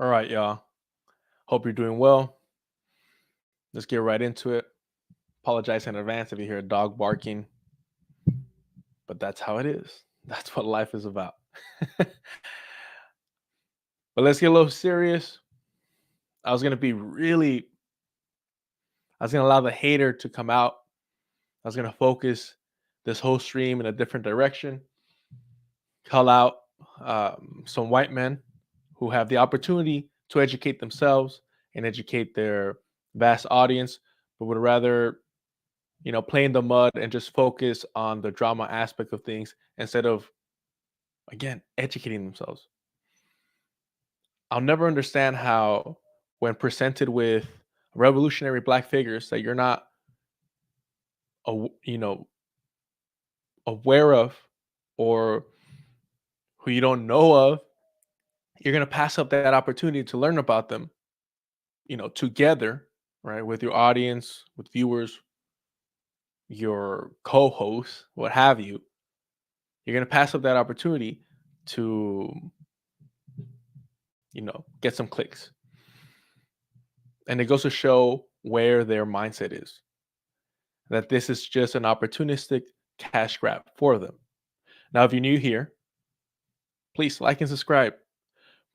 All right, y'all. Hope you're doing well. Let's get right into it. Apologize in advance if you hear a dog barking, but that's how it is. That's what life is about. But let's get a little serious. I was going to be really, I was going to allow the hater to come out. I was going to focus this whole stream in a different direction, call out some white men who have the opportunity to educate themselves and educate their vast audience, but would rather play in the mud and just focus on the drama aspect of things instead of, again, educating themselves. I'll never understand how, when presented with revolutionary black figures that you're not, you know, aware of, or who you don't know of, you're gonna pass up that opportunity to learn about them, together, right, with your audience, with viewers, your co-hosts, what have you. You're gonna pass up that opportunity to get some clicks. And it goes to show where their mindset is, that this is just an opportunistic cash grab for them. Now, if you're new here, please like and subscribe.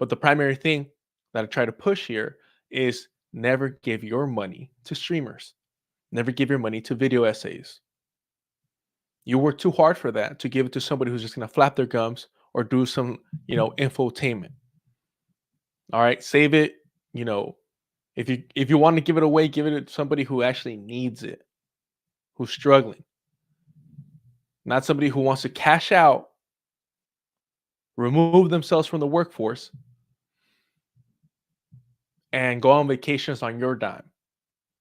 But the primary thing that I try to push here is never give your money to streamers, never give your money to video essays. You work too hard for that to give it to somebody who's just going to flap their gums or do some, infotainment. All right, save it. If you want to give it away, give it to somebody who actually needs it, who's struggling, not somebody who wants to cash out, remove themselves from the workforce, and go on vacations on your dime,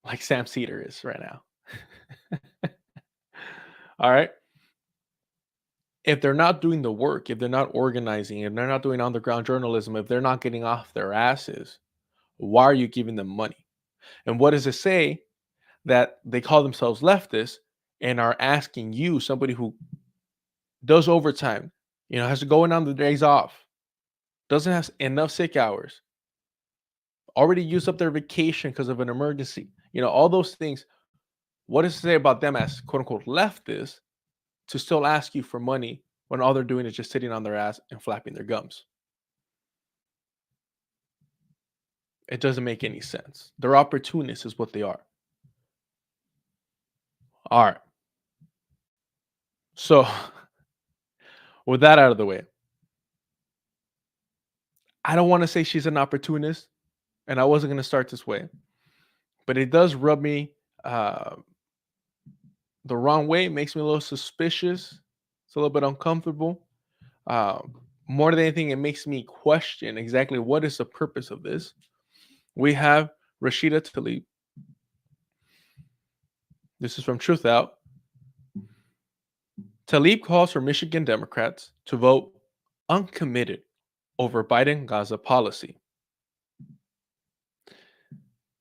like Sam Cedar is right now. All right. If they're not doing the work, if they're not organizing, if they're not doing on the ground journalism, if they're not getting off their asses, why are you giving them money? And what does it say that they call themselves leftists and are asking you, somebody who does overtime, has to go in on the days off, doesn't have enough sick hours, already used up their vacation because of an emergency, all those things. What does it say about them as quote unquote leftists to still ask you for money when all they're doing is just sitting on their ass and flapping their gums? It doesn't make any sense. They're opportunists, is what they are. All right. So, with that out of the way, I don't want to say she's an opportunist, and I wasn't going to start this way, but it does rub me the wrong way. It makes me a little suspicious. It's a little bit uncomfortable. More than anything, it makes me question exactly what is the purpose of this. We have Rashida Tlaib. This is from Truth Out. Tlaib calls for Michigan Democrats to vote uncommitted over Biden Gaza policy.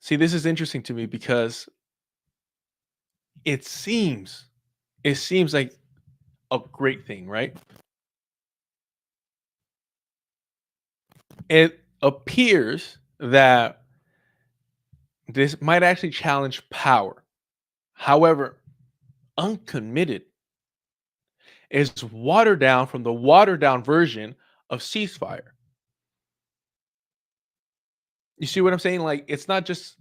See, this is interesting to me because it seems like a great thing, right? It appears that this might actually challenge power. However, uncommitted is watered down from the watered down version of ceasefire. You see what I'm saying? Like, it's not just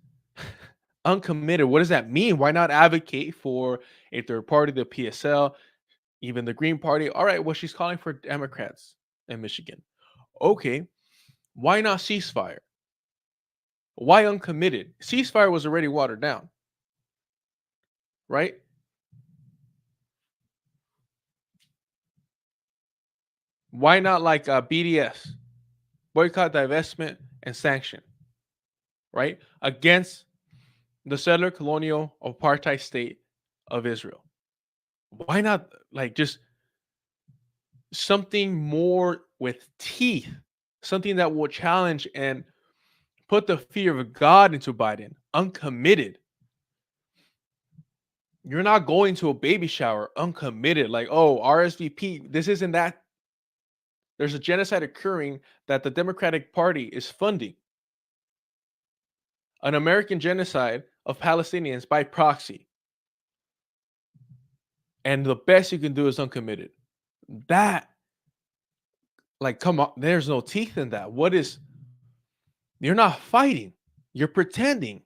uncommitted. What does that mean? Why not advocate for a third party, the PSL, even the Green Party? All right, well, she's calling for Democrats in Michigan. Okay, why not ceasefire? Why uncommitted? Ceasefire was already watered down, right? Why not like BDS, boycott, divestment, and sanction, right? Against the settler colonial apartheid state of Israel. Why not like just something more with teeth, something that will challenge and put the fear of God into Biden? Uncommitted. You're not going to a baby shower uncommitted, like, oh, RSVP. This isn't that. There's a genocide occurring that the Democratic Party is funding. an American genocide of Palestinians by proxy. And the best you can do is uncommitted. That, like, come on, there's no teeth in that. You're not fighting, you're pretending.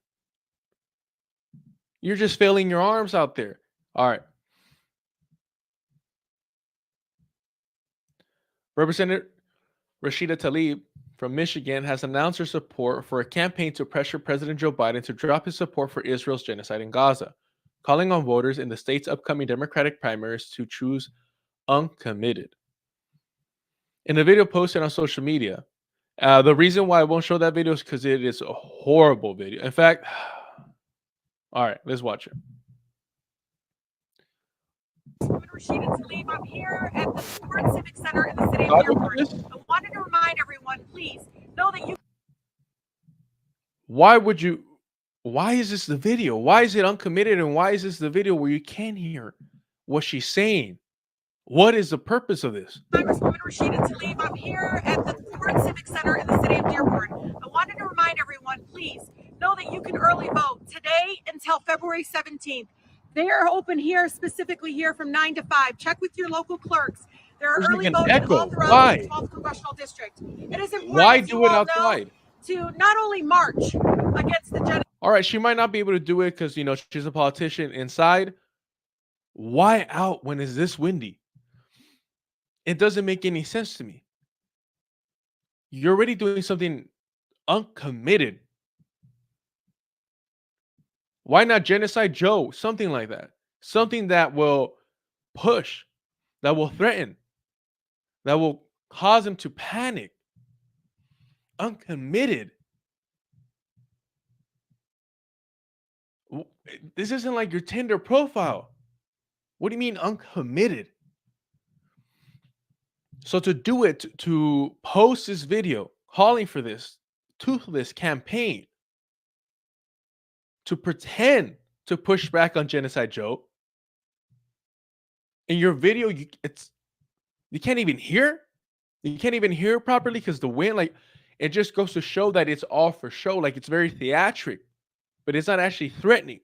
You're just flailing your arms out there. All right. Representative Rashida Tlaib from Michigan has announced her support for a campaign to pressure President Joe Biden to drop his support for Israel's genocide in Gaza, calling on voters in the state's upcoming Democratic primaries to choose uncommitted. In a video posted on social media, the reason why I won't show that video is because it is a horrible video. In fact, all right, let's watch it. Rashida Tlaib. I'm here at the Ford Civic Center in the city of Dearborn. I wanted to remind everyone, please, know that you... Why is this the video? Why is it uncommitted? And why is this the video where you can't hear what she's saying? What is the purpose of this? Congresswoman Rashida Tlaib, I'm here at the Ford Civic Center in the city of Dearborn. I wanted to remind everyone, please, know that you can early vote today until February 17th. They are open here, specifically here from 9 to 5. Check with your local clerks. There are early voting all throughout the 12th Congressional District. It is important, why do it outside? To not only march against the genocide. All right, she might not be able to do it because, you know, she's a politician inside. Why out when it's this windy? It doesn't make any sense to me. You're already doing something uncommitted. Why not genocide Joe? Something like that. Something that will push, that will threaten, that will cause him to panic. Uncommitted. This isn't like your Tinder profile. What do you mean uncommitted? So to do it, to post this video calling for this toothless campaign, to pretend to push back on Genocide Joe, in your video, you can't even hear. You can't even hear properly because the wind, like, it just goes to show that it's all for show. Like, it's very theatric, but it's not actually threatening.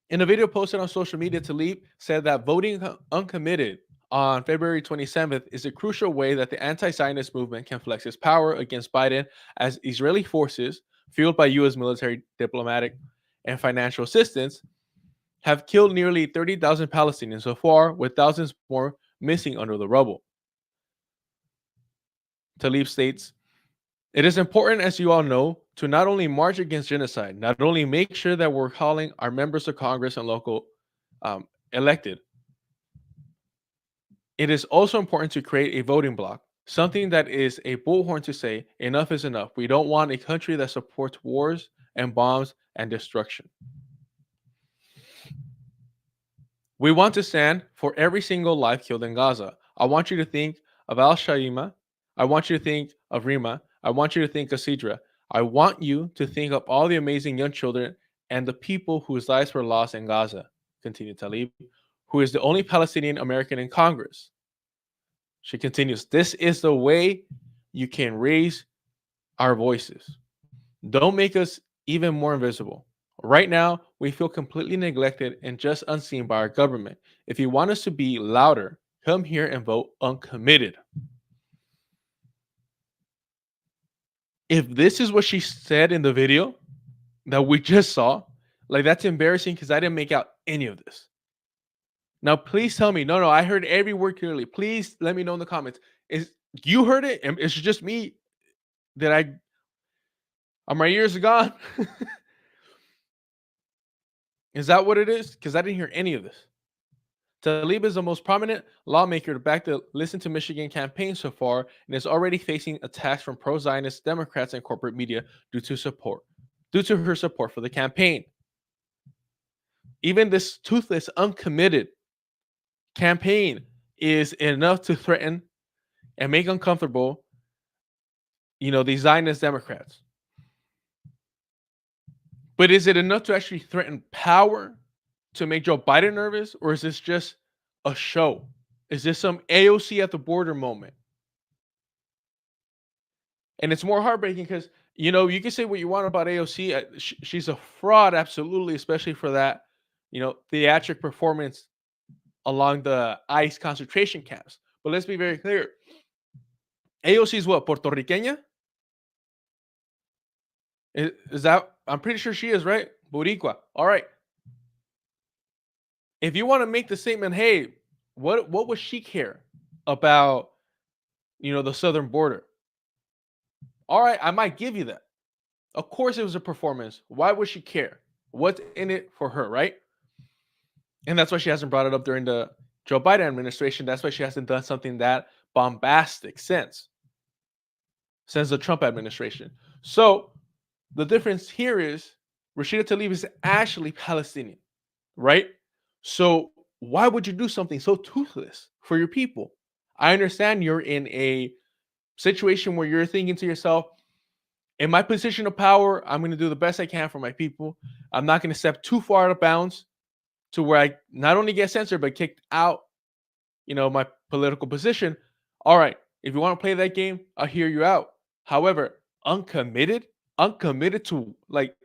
In a video posted on social media, Tlaib said that voting uncommitted on February 27th is a crucial way that the anti-Zionist movement can flex its power against Biden, as Israeli forces, fueled by U.S. military, diplomatic, and financial assistance, have killed nearly 30,000 Palestinians so far, with thousands more missing under the rubble. Tlaib states, "It is important, as you all know, to not only march against genocide, not only make sure that we're calling our members of Congress and local elected. It is also important to create a voting bloc, something that is a bullhorn to say, enough is enough. We don't want a country that supports wars and bombs and destruction. We want to stand for every single life killed in Gaza. I want you to think of Al-Shaima. I want you to think of Rima. I want you to think of Sidra. I want you to think of all the amazing young children and the people whose lives were lost in Gaza," continued Tlaib, who is the only Palestinian American in Congress. She continues, "This is the way you can raise our voices. Don't make us even more invisible. Right now, we feel completely neglected and just unseen by our government. If you want us to be louder, come here and vote uncommitted." If this is what she said in the video that we just saw, like, that's embarrassing because I didn't make out any of this. Now, please tell me, no, I heard every word clearly. Please let me know in the comments. Is you heard it? And it's just me that my ears are gone. Is that what it is? Because I didn't hear any of this. Tlaib is the most prominent lawmaker to back the Listen to Michigan campaign so far and is already facing attacks from pro-Zionist Democrats and corporate media due to her support for the campaign. Even this toothless, uncommitted campaign is enough to threaten and make uncomfortable, the Zionist Democrats. But is it enough to actually threaten power to make Joe Biden nervous, or is this just a show? Is this some AOC at the border moment? And it's more heartbreaking because, you can say what you want about AOC. She's a fraud, absolutely, especially for that, theatric performance along the ICE concentration camps. But let's be very clear. AOC is what? Puerto Riqueña? Is that? I'm pretty sure she is, right? Boricua. All right. If you want to make the statement, hey, what would she care about, the southern border? All right, I might give you that. Of course, it was a performance. Why would she care? What's in it for her, right? And that's why she hasn't brought it up during the Joe Biden administration. That's why she hasn't done something that bombastic since the Trump administration. So the difference here is Rashida Tlaib is actually Palestinian, right? So why would you do something so toothless for your people? I understand you're in a situation where you're thinking to yourself, in my position of power, I'm going to do the best I can for my people. I'm not going to step too far out of bounds to where I not only get censored, but kicked out, my political position. All right. If you want to play that game, I'll hear you out. However, uncommitted to, like,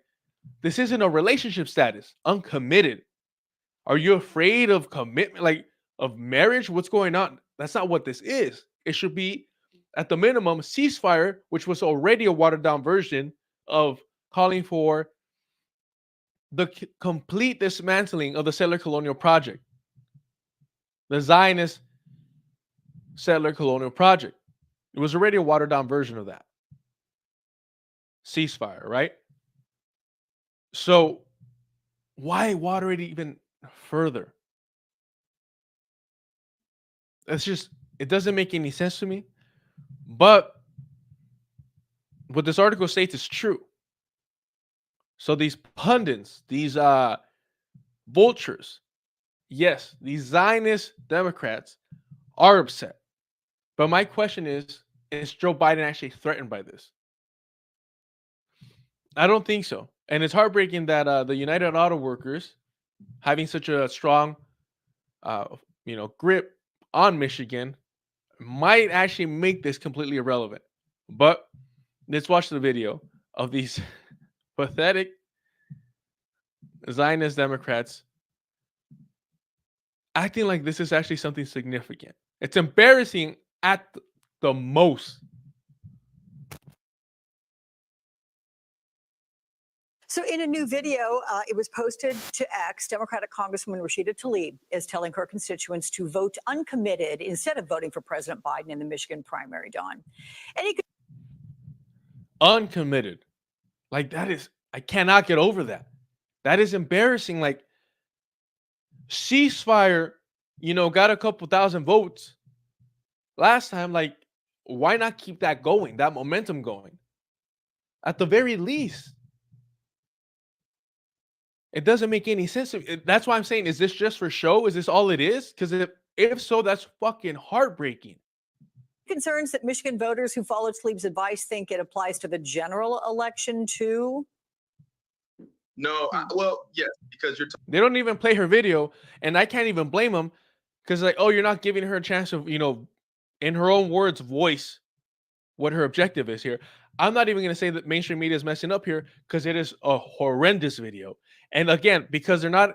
this isn't a relationship status. Uncommitted. Are you afraid of commitment, like of marriage? What's going on? That's not what this is. It should be, at the minimum, ceasefire, which was already a watered down version of calling for the complete dismantling of the settler colonial project, the Zionist settler colonial project. It was already a watered down version of that ceasefire, right? So why water it even further? It doesn't make any sense to me. But what this article states is true. So these pundits, these vultures, yes, these Zionist Democrats are upset. But my question is Joe Biden actually threatened by this? I don't think so. And it's heartbreaking that the United Auto Workers, having such a strong, grip on Michigan, might actually make this completely irrelevant. But let's watch the video of these pathetic Zionist Democrats acting like this is actually something significant. It's embarrassing at the most. So in a new video, it was posted to X, Democratic Congresswoman Rashida Tlaib is telling her constituents to vote uncommitted instead of voting for President Biden in the Michigan primary, Dawn. Uncommitted. Like, that is, I cannot get over that. That is embarrassing. Like, ceasefire, got a couple thousand votes last time. Like, why not keep that going, that momentum going? At the very least. It doesn't make any sense. That's why I'm saying, is this just for show? Is this all it is? Because if so, that's fucking heartbreaking. Concerns that Michigan voters who followed Tlaib's advice think it applies to the general election too? No, well, yes, because they don't even play her video, and I can't even blame them, because like, oh, you're not giving her a chance of, in her own words, voice what her objective is here. I'm not even going to say that mainstream media is messing up here, because it is a horrendous video. And again, because they're not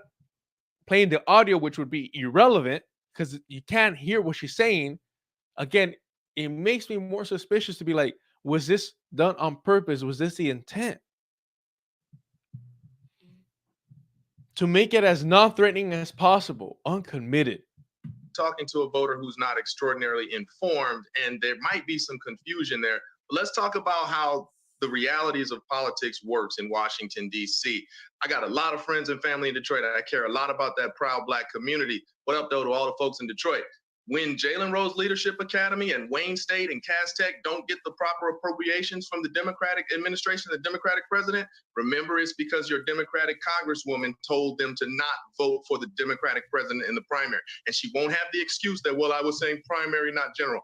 playing the audio, which would be irrelevant, because you can't hear what she's saying. Again, it makes me more suspicious to be like, was this done on purpose? Was this the intent? To make it as non-threatening as possible, uncommitted. Talking to a voter who's not extraordinarily informed, and there might be some confusion there. But let's talk about how the realities of politics works in Washington, D.C. I got a lot of friends and family in Detroit. I care a lot about that proud Black community. What up, though, to all the folks in Detroit? When Jalen Rose Leadership Academy and Wayne State and Cass Tech don't get the proper appropriations from the Democratic administration, the Democratic president, remember it's because your Democratic congresswoman told them to not vote for the Democratic president in the primary. And she won't have the excuse that, well, I was saying primary, not general.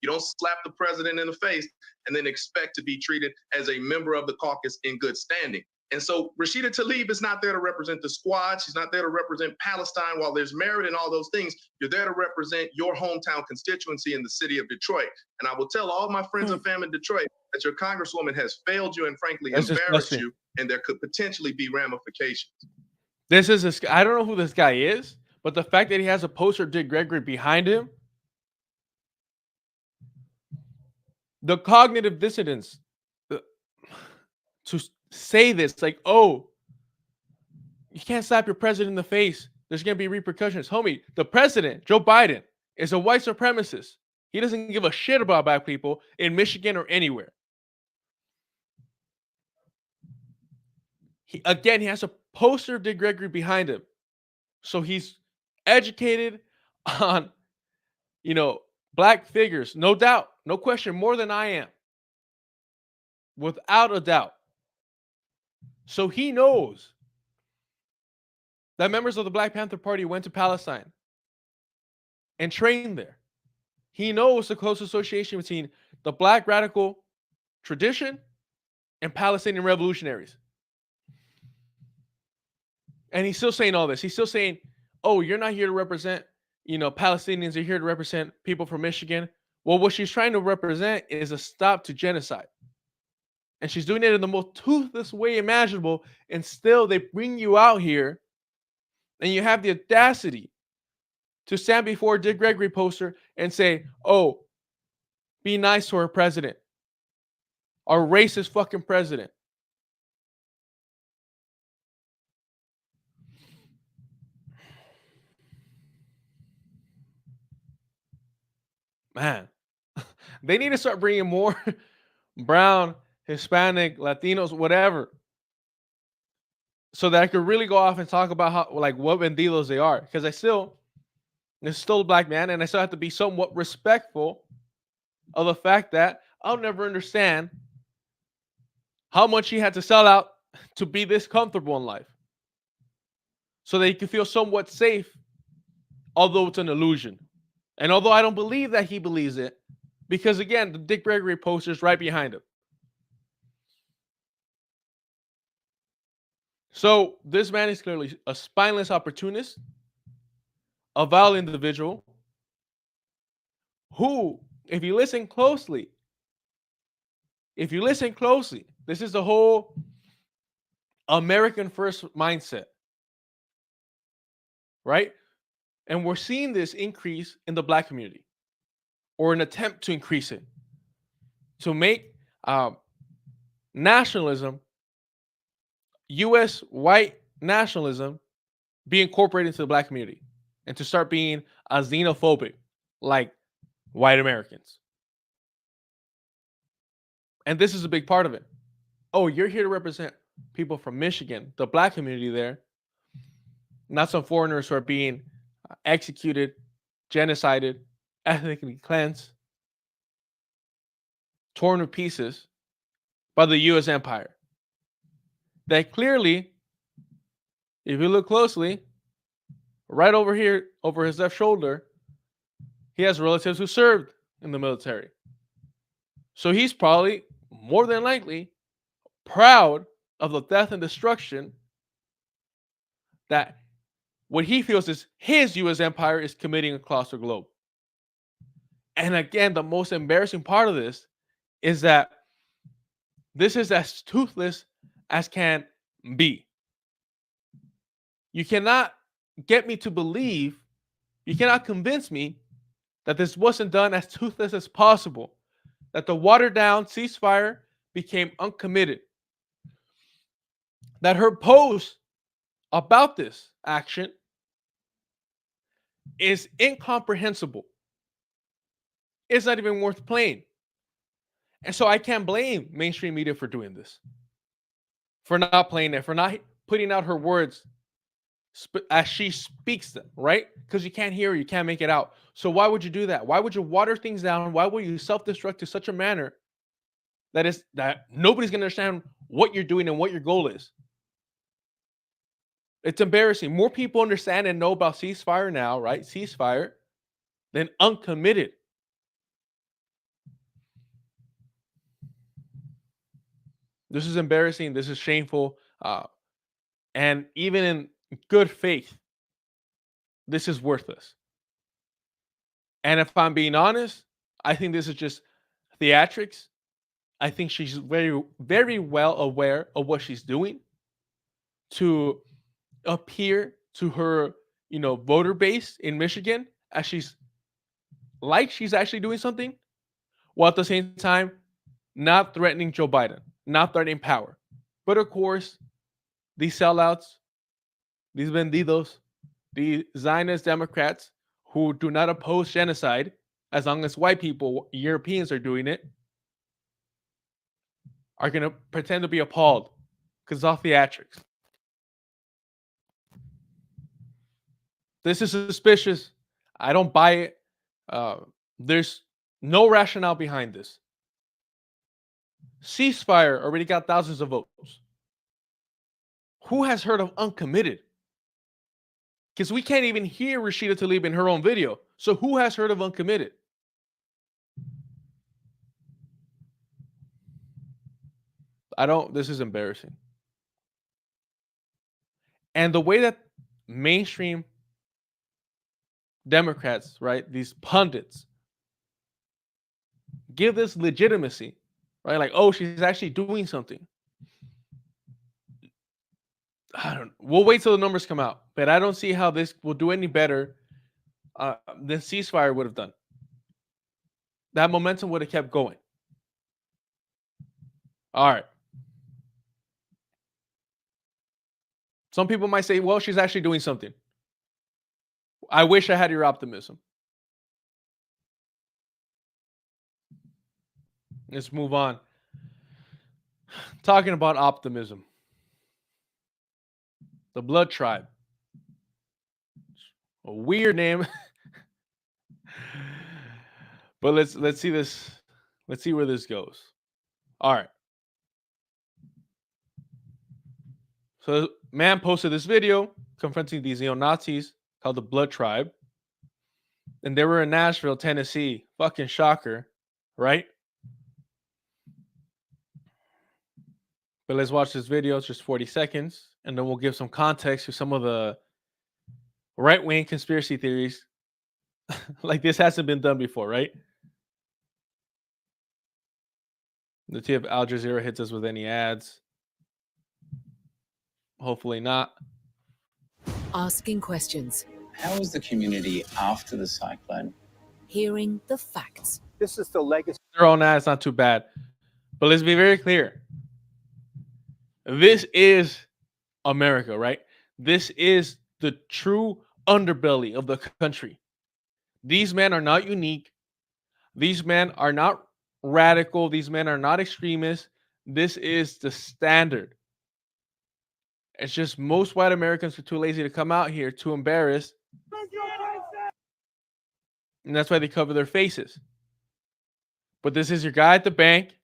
You don't slap the president in the face and then expect to be treated as a member of the caucus in good standing. And so Rashida Tlaib is not there to represent the squad. She's not there to represent Palestine. While there's merit in all those things, you're there to represent your hometown constituency in the city of Detroit. And I will tell all my friends and family in Detroit that your congresswoman has failed you and frankly That's embarrassed disgusting. you, and there could potentially be ramifications. This is this. I don't know who this guy is, but the fact that he has a poster of Dick Gregory behind him, the cognitive dissonance to say this, like, oh, you can't slap your president in the face. There's going to be repercussions. Homie, the president, Joe Biden, is a white supremacist. He doesn't give a shit about black people in Michigan or anywhere. He has a poster of Dick Gregory behind him. So he's educated on, black figures. No doubt. No question. More than I am. Without a doubt. So he knows that members of the Black Panther Party went to Palestine and trained there. He knows the close association between the black radical tradition and Palestinian revolutionaries. And he's still saying all this. He's still saying, oh, you're not here to represent, Palestinians. You're here to represent people from Michigan. Well, what she's trying to represent is a stop to genocide. And she's doing it in the most toothless way imaginable. And still they bring you out here and you have the audacity to stand before a Dick Gregory poster and say, oh, be nice to our president, our racist fucking president. Man, they need to start bringing more brown, Hispanic, Latinos, whatever, so that I could really go off and talk about how, like, what bandidos they are. Because it's still a black man, and I still have to be somewhat respectful of the fact that I'll never understand how much he had to sell out to be this comfortable in life, so that he could feel somewhat safe, although it's an illusion. And although I don't believe that he believes it, because again, the Dick Gregory poster is right behind him. So this man is clearly a spineless opportunist, a vile individual who, if you listen closely, this is the whole American first mindset, right? And we're seeing this increase in the black community, or an attempt to increase it, to make nationalism, U.S. white nationalism, be incorporated into the black community, and to start being xenophobic like white Americans. And this is a big part of it. Oh, you're here to represent people from Michigan, the black community there, not some foreigners who are being executed, genocided, ethnically cleansed, torn to pieces by the U.S. empire. That clearly, if you look closely, right over here, over his left shoulder, he has relatives who served in the military. So he's probably, more than likely, proud of the death and destruction that what he feels is his U.S. empire is committing across the globe. And again, the most embarrassing part of this is that this is as toothless as can be. You cannot get me to believe, you cannot convince me that this wasn't done as toothless as possible, that the watered down ceasefire became uncommitted, that her post about this action is incomprehensible. It's not even worth playing. And so I can't blame mainstream media for doing this, for not playing it, for not putting out her words as she speaks them, right? Because you can't hear her, you can't make it out. So why would you do that? Why would you water things down? Why would you self-destruct to such a manner that nobody's going to understand what you're doing and what your goal is? It's embarrassing. More people understand and know about ceasefire now, right? Ceasefire, than Uncommitted. This is embarrassing. This is shameful. And even in good faith, this is worthless. And if I'm being honest, I think this is just theatrics. I think she's very, very well aware of what she's doing to appear to her, voter base in Michigan as she's actually doing something, while at the same time not threatening Joe Biden, not threatening power. But of course, these sellouts, these vendidos, the Zionist Democrats who do not oppose genocide as long as white people, Europeans, are doing it, are going to pretend to be appalled because it's all theatrics. This is suspicious. I don't buy it. There's no rationale behind this. Ceasefire already got thousands of votes. Who has heard of Uncommitted? Because we can't even hear Rashida Tlaib in her own video. So who has heard of Uncommitted? This is embarrassing. And the way that mainstream Democrats, right, these pundits, give this legitimacy, right? Like, oh, she's actually doing something. We'll wait till the numbers come out, but I don't see how this will do any better than ceasefire would have done. That momentum would have kept going. All right. Some people might say, well, she's actually doing something. I wish I had your optimism. Let's move on. Talking about optimism. The Blood Tribe. A weird name. But let's see this. Let's see where this goes. All right. So man posted this video confronting these neo-Nazis called the Blood Tribe. And they were in Nashville, Tennessee. Fucking shocker, right? But let's watch this video. It's just 40 seconds. And then we'll give some context to some of the right-wing conspiracy theories. Like this hasn't been done before, right? Let's see if Al Jazeera hits us with any ads. Hopefully not. Asking questions. How is the community after the cyclone? Hearing the facts. This is the legacy. Their own ads, not too bad. But let's be very clear. This is America, right? This is the true underbelly of the country. These men are not unique. These men are not radical. These men are not extremists. This is the standard. It's just most white Americans are too lazy to come out here, too embarrassed. And that's why they cover their faces. But this is your guy at the bank.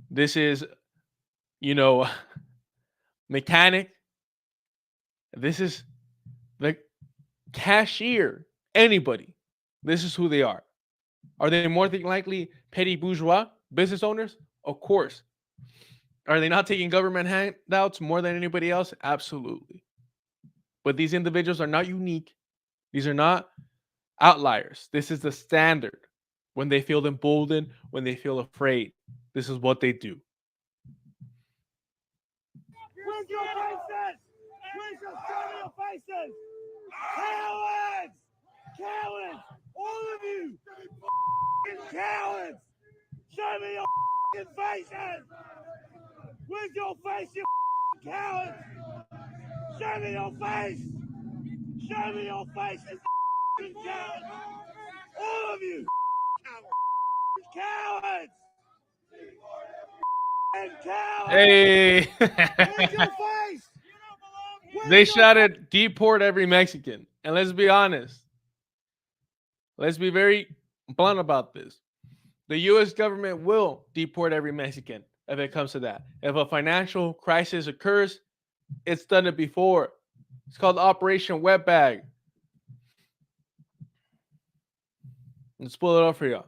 This is, mechanic. This is the cashier. Anybody. This is who they are. Are they more than likely petty bourgeois business owners? Of course. Are they not taking government handouts more than anybody else? Absolutely. But these individuals are not unique. These are not outliers. This is the standard. When they feel emboldened, when they feel afraid, this is what they do. Where's your faces? Where's your your faces? Cowards! Cowards! All of you! Cowards! Show me your faces! Where's your face, you cowards? Show me your face! Show me your faces, cowards! All of you! Cowards! Cowards! Hey! Where's your face? They shouted, deport every Mexican. And let's be honest. Let's be very blunt about this. The U.S. government will deport every Mexican if it comes to that. If a financial crisis occurs, it's done it before. It's called Operation Wetbag. Let's pull it up for y'all.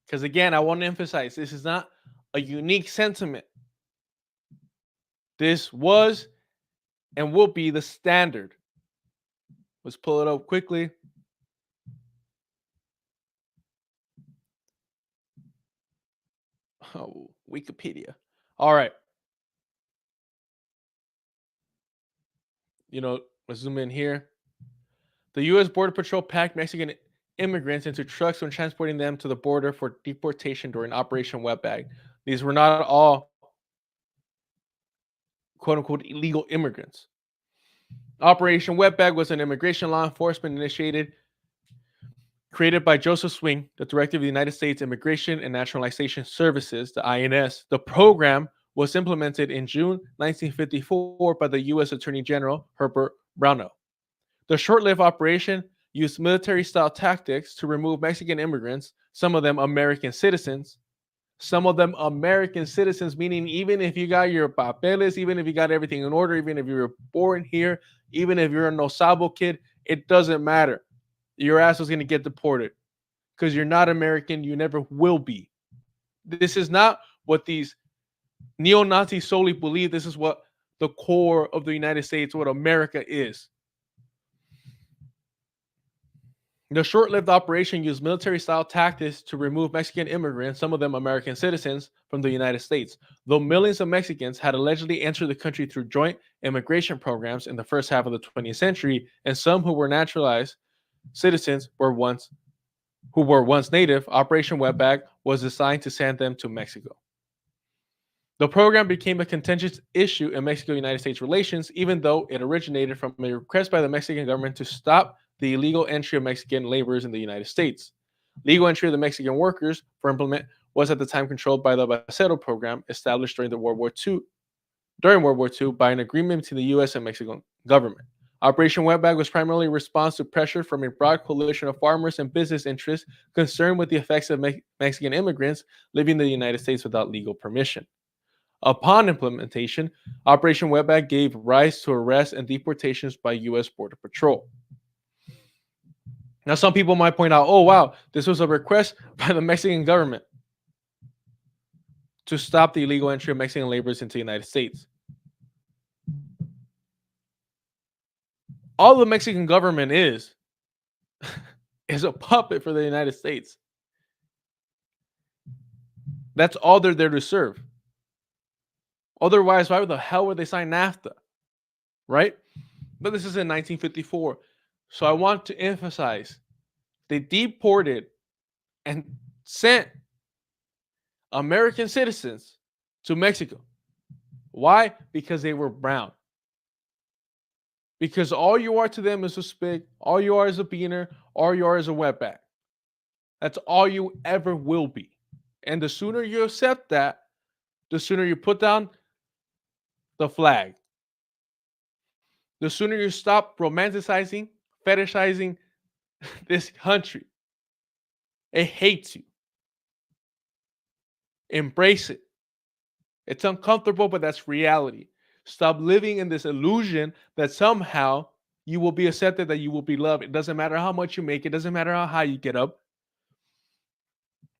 Because again, I want to emphasize, this is not a unique sentiment. This was and will be the standard. Let's pull it up quickly. Oh, Wikipedia. All right. Let's zoom in here. The U.S. Border Patrol packed Mexican immigrants into trucks when transporting them to the border for deportation during Operation Wetback. These were not all quote-unquote illegal immigrants. Operation Wetback was an immigration law enforcement initiated created by Joseph Swing, the director of the United States Immigration and Naturalization Services, the INS. The program was implemented in June 1954 by the U.S. Attorney General Herbert Brownell. The short-lived operation used military-style tactics to remove Mexican immigrants, some of them American citizens, meaning even if you got your papeles, even if you got everything in order, even if you were born here, even if you're a no sabo kid, it doesn't matter. Your ass is going to get deported because you're not American. You never will be. This is not what these neo-Nazis solely believe. This is what the core of the United States, what America is. The short-lived operation used military-style tactics to remove Mexican immigrants, some of them American citizens, from the United States. Though millions of Mexicans had allegedly entered the country through joint immigration programs in the first half of the 20th century, and some who were naturalized citizens who were once native, Operation Wetback was designed to send them to Mexico. The program became a contentious issue in Mexico-United States relations, even though it originated from a request by the Mexican government to stop the illegal entry of Mexican laborers in the United States. Legal entry of the Mexican workers for employment was at the time controlled by the Bacero program established during World War II by an agreement between the U.S. and Mexican government. Operation Wetback was primarily a response to pressure from a broad coalition of farmers and business interests concerned with the effects of Mexican immigrants living in the United States without legal permission. Upon implementation, Operation Wetback gave rise to arrests and deportations by U.S. Border Patrol. Now, some people might point out, oh, wow, this was a request by the Mexican government to stop the illegal entry of Mexican laborers into the United States. All the Mexican government is a puppet for the United States. That's all they're there to serve. Otherwise, why the hell would they sign NAFTA? Right? But this is in 1954. So I want to emphasize, they deported and sent American citizens to Mexico. Why? Because they were brown. Because all you are to them is a spig, all you are is a beaner, all you are is a wetback. That's all you ever will be. And the sooner you accept that, the sooner you put down the flag. The sooner you stop romanticizing, fetishizing this country. It hates you. Embrace it. It's uncomfortable, but that's reality. Stop living in this illusion that somehow you will be accepted, that you will be loved. It doesn't matter how much you make. It doesn't matter how high you get up.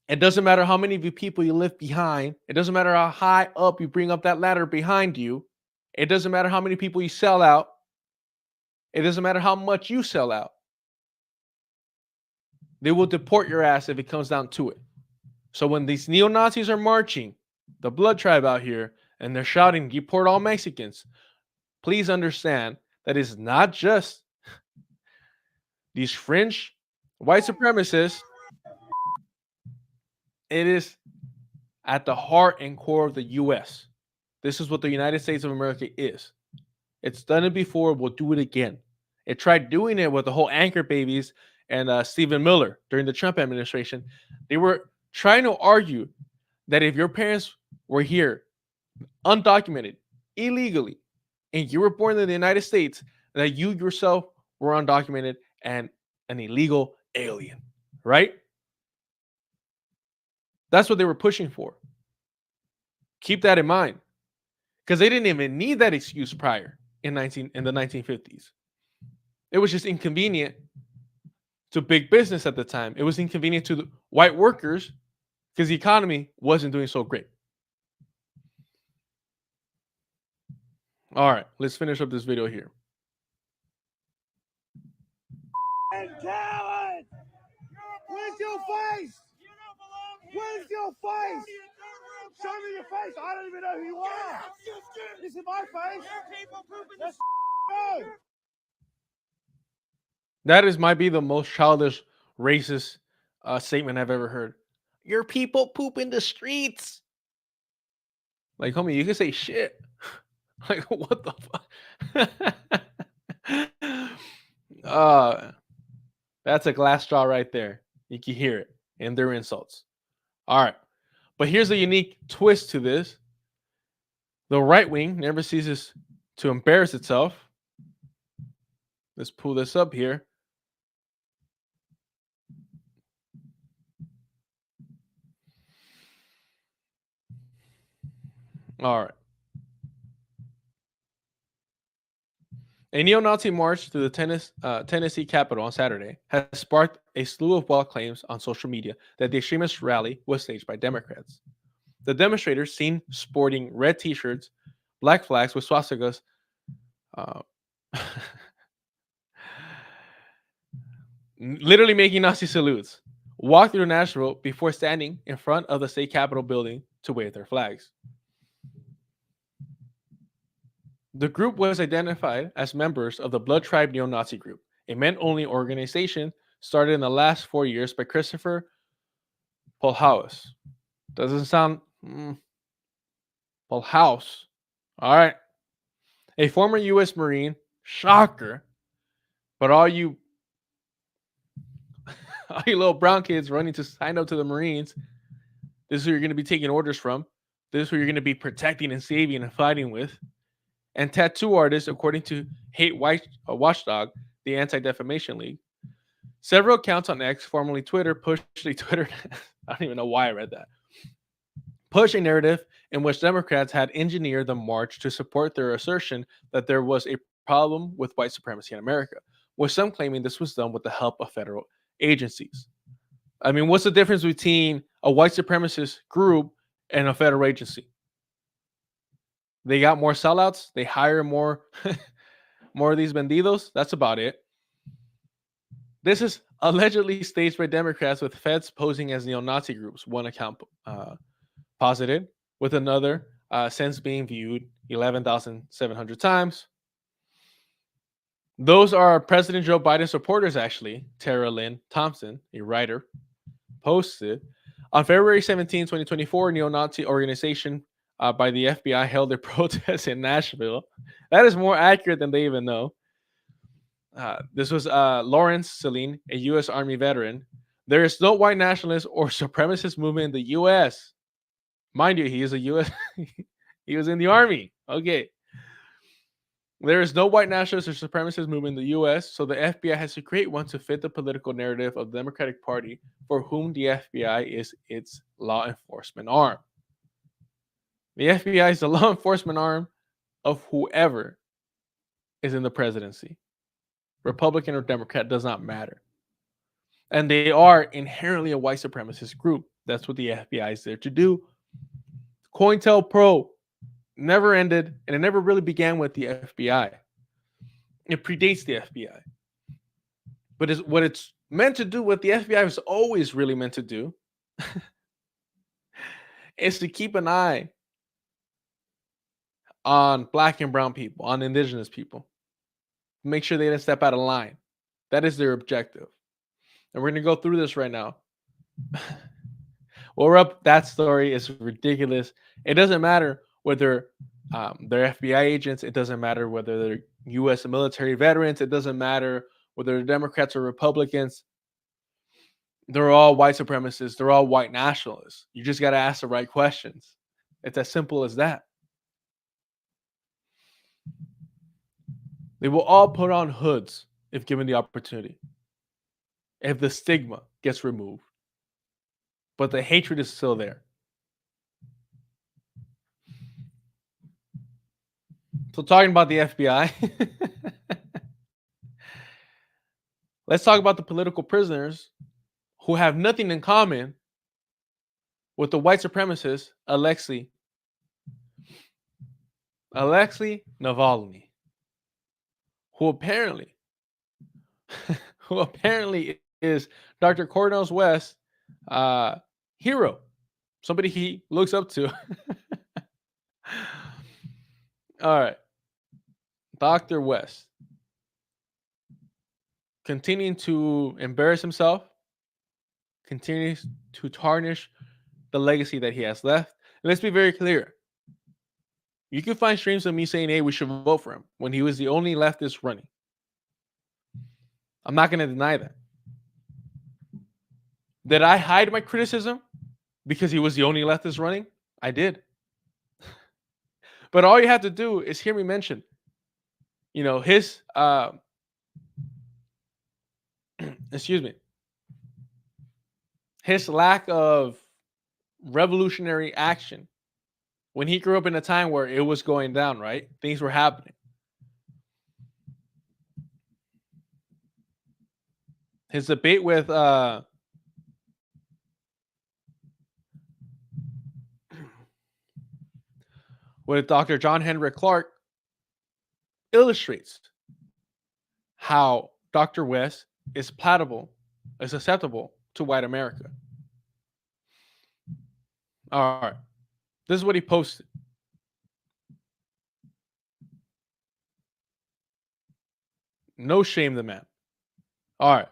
It doesn't matter how many of you people you live behind. It doesn't matter how high up you bring up that ladder behind you. It doesn't matter how many people you sell out. It doesn't matter how much you sell out. They will deport your ass if it comes down to it. So when these neo-Nazis are marching, the blood tribe out here, and they're shouting, deport all Mexicans, please understand that it's not just these fringe white supremacists. It is at the heart and core of the U.S. This is what the United States of America is. It's done it before. We'll do it again. It tried doing it with the whole anchor babies and Stephen Miller during the Trump administration. They were trying to argue that if your parents were here undocumented, illegally, and you were born in the United States, that you yourself were undocumented and an illegal alien, right? That's what they were pushing for. Keep that in mind, because they didn't even need that excuse prior in the 1950s. It was just inconvenient to big business at the time. It was inconvenient to the white workers because the economy wasn't doing so great. All right, let's finish up this video here. And coward! Where's your face? Where's your face? Show me your face. I don't even know who you are. This is my face. Let's go. That might be the most childish, racist statement I've ever heard. Your people poop in the streets. Like, homie, you can say shit. Like, what the fuck? That's a glass straw right there. You can hear it in their insults. All right. But here's a unique twist to this. The right wing never ceases to embarrass itself. Let's pull this up here. All right. A neo-Nazi march through the Tennessee Capitol on Saturday has sparked a slew of wild claims on social media that the extremist rally was staged by Democrats. The demonstrators, seen sporting red T-shirts, black flags with swastikas, literally making Nazi salutes, walked through Nashville before standing in front of the state Capitol building to wave their flags. The group was identified as members of the Blood Tribe neo-Nazi group, a men-only organization started in the last 4 years by Christopher Polhaus. Doesn't sound... Polhaus. All right. A former U.S. Marine. Shocker. But all you little brown kids running to sign up to the Marines, this is who you're going to be taking orders from. This is who you're going to be protecting and saving and fighting with. And tattoo artists, according to Hate Watchdog, the Anti-Defamation League. Several accounts on X, formerly Twitter, pushed a Twitter... I don't even know why I read that. Push a narrative in which Democrats had engineered the march to support their assertion that there was a problem with white supremacy in America, with some claiming this was done with the help of federal agencies. I mean, what's the difference between a white supremacist group and a federal agency? They got more sellouts. They hire more, more of these bandidos. That's about it. This is allegedly staged by Democrats, with feds posing as neo-Nazi groups. One account posited, with another since being viewed 11,700 times. Those are President Joe Biden supporters, actually. Tara Lynn Thompson, a writer, posted on February 17, 2024, neo-Nazi organization by the FBI held a protest in Nashville. That is more accurate than they even know. This was Lawrence Celine, a U.S. Army veteran. There is no white nationalist or supremacist movement in the U.S. Mind you, he is a U.S. He was in the Army. Okay. There is no white nationalist or supremacist movement in the U.S., so the FBI has to create one to fit the political narrative of the Democratic Party, for whom the FBI is its law enforcement arm. The FBI is the law enforcement arm of whoever is in the presidency. Republican or Democrat, does not matter. And they are inherently a white supremacist group. That's what the FBI is there to do. COINTELPRO never ended, and it never really began with the FBI. It predates the FBI. But what it's meant to do, what the FBI was always really meant to do, is to keep an eye on black and brown people, on indigenous people. Make sure they didn't step out of line. That is their objective. And we're going to go through this right now. Well, we're up. That story is ridiculous. It doesn't matter whether they're FBI agents. It doesn't matter whether they're U.S. military veterans. It doesn't matter whether they're Democrats or Republicans. They're all white supremacists. They're all white nationalists. You just got to ask the right questions. It's as simple as that. They will all put on hoods if given the opportunity, if the stigma gets removed. But the hatred is still there. So talking about the FBI, let's talk about the political prisoners who have nothing in common with the white supremacist Alexei Alexei Navalny, who apparently is Dr. Cornel West's hero, somebody he looks up to. All right, Dr. West continuing to embarrass himself, continues to tarnish the legacy that he has left. And let's be very clear. You can find streams of me saying, hey, we should vote for him when he was the only leftist running. I'm not going to deny that. Did I hide my criticism because he was the only leftist running? I did. But all you have to do is hear me mention, his, excuse me, his lack of revolutionary action when he grew up in a time where it was going down, right? Things were happening. His debate with Dr. John Henrik Clark illustrates how Dr. West is susceptible to white America. All right. This is what he posted. No shame, the man. All right.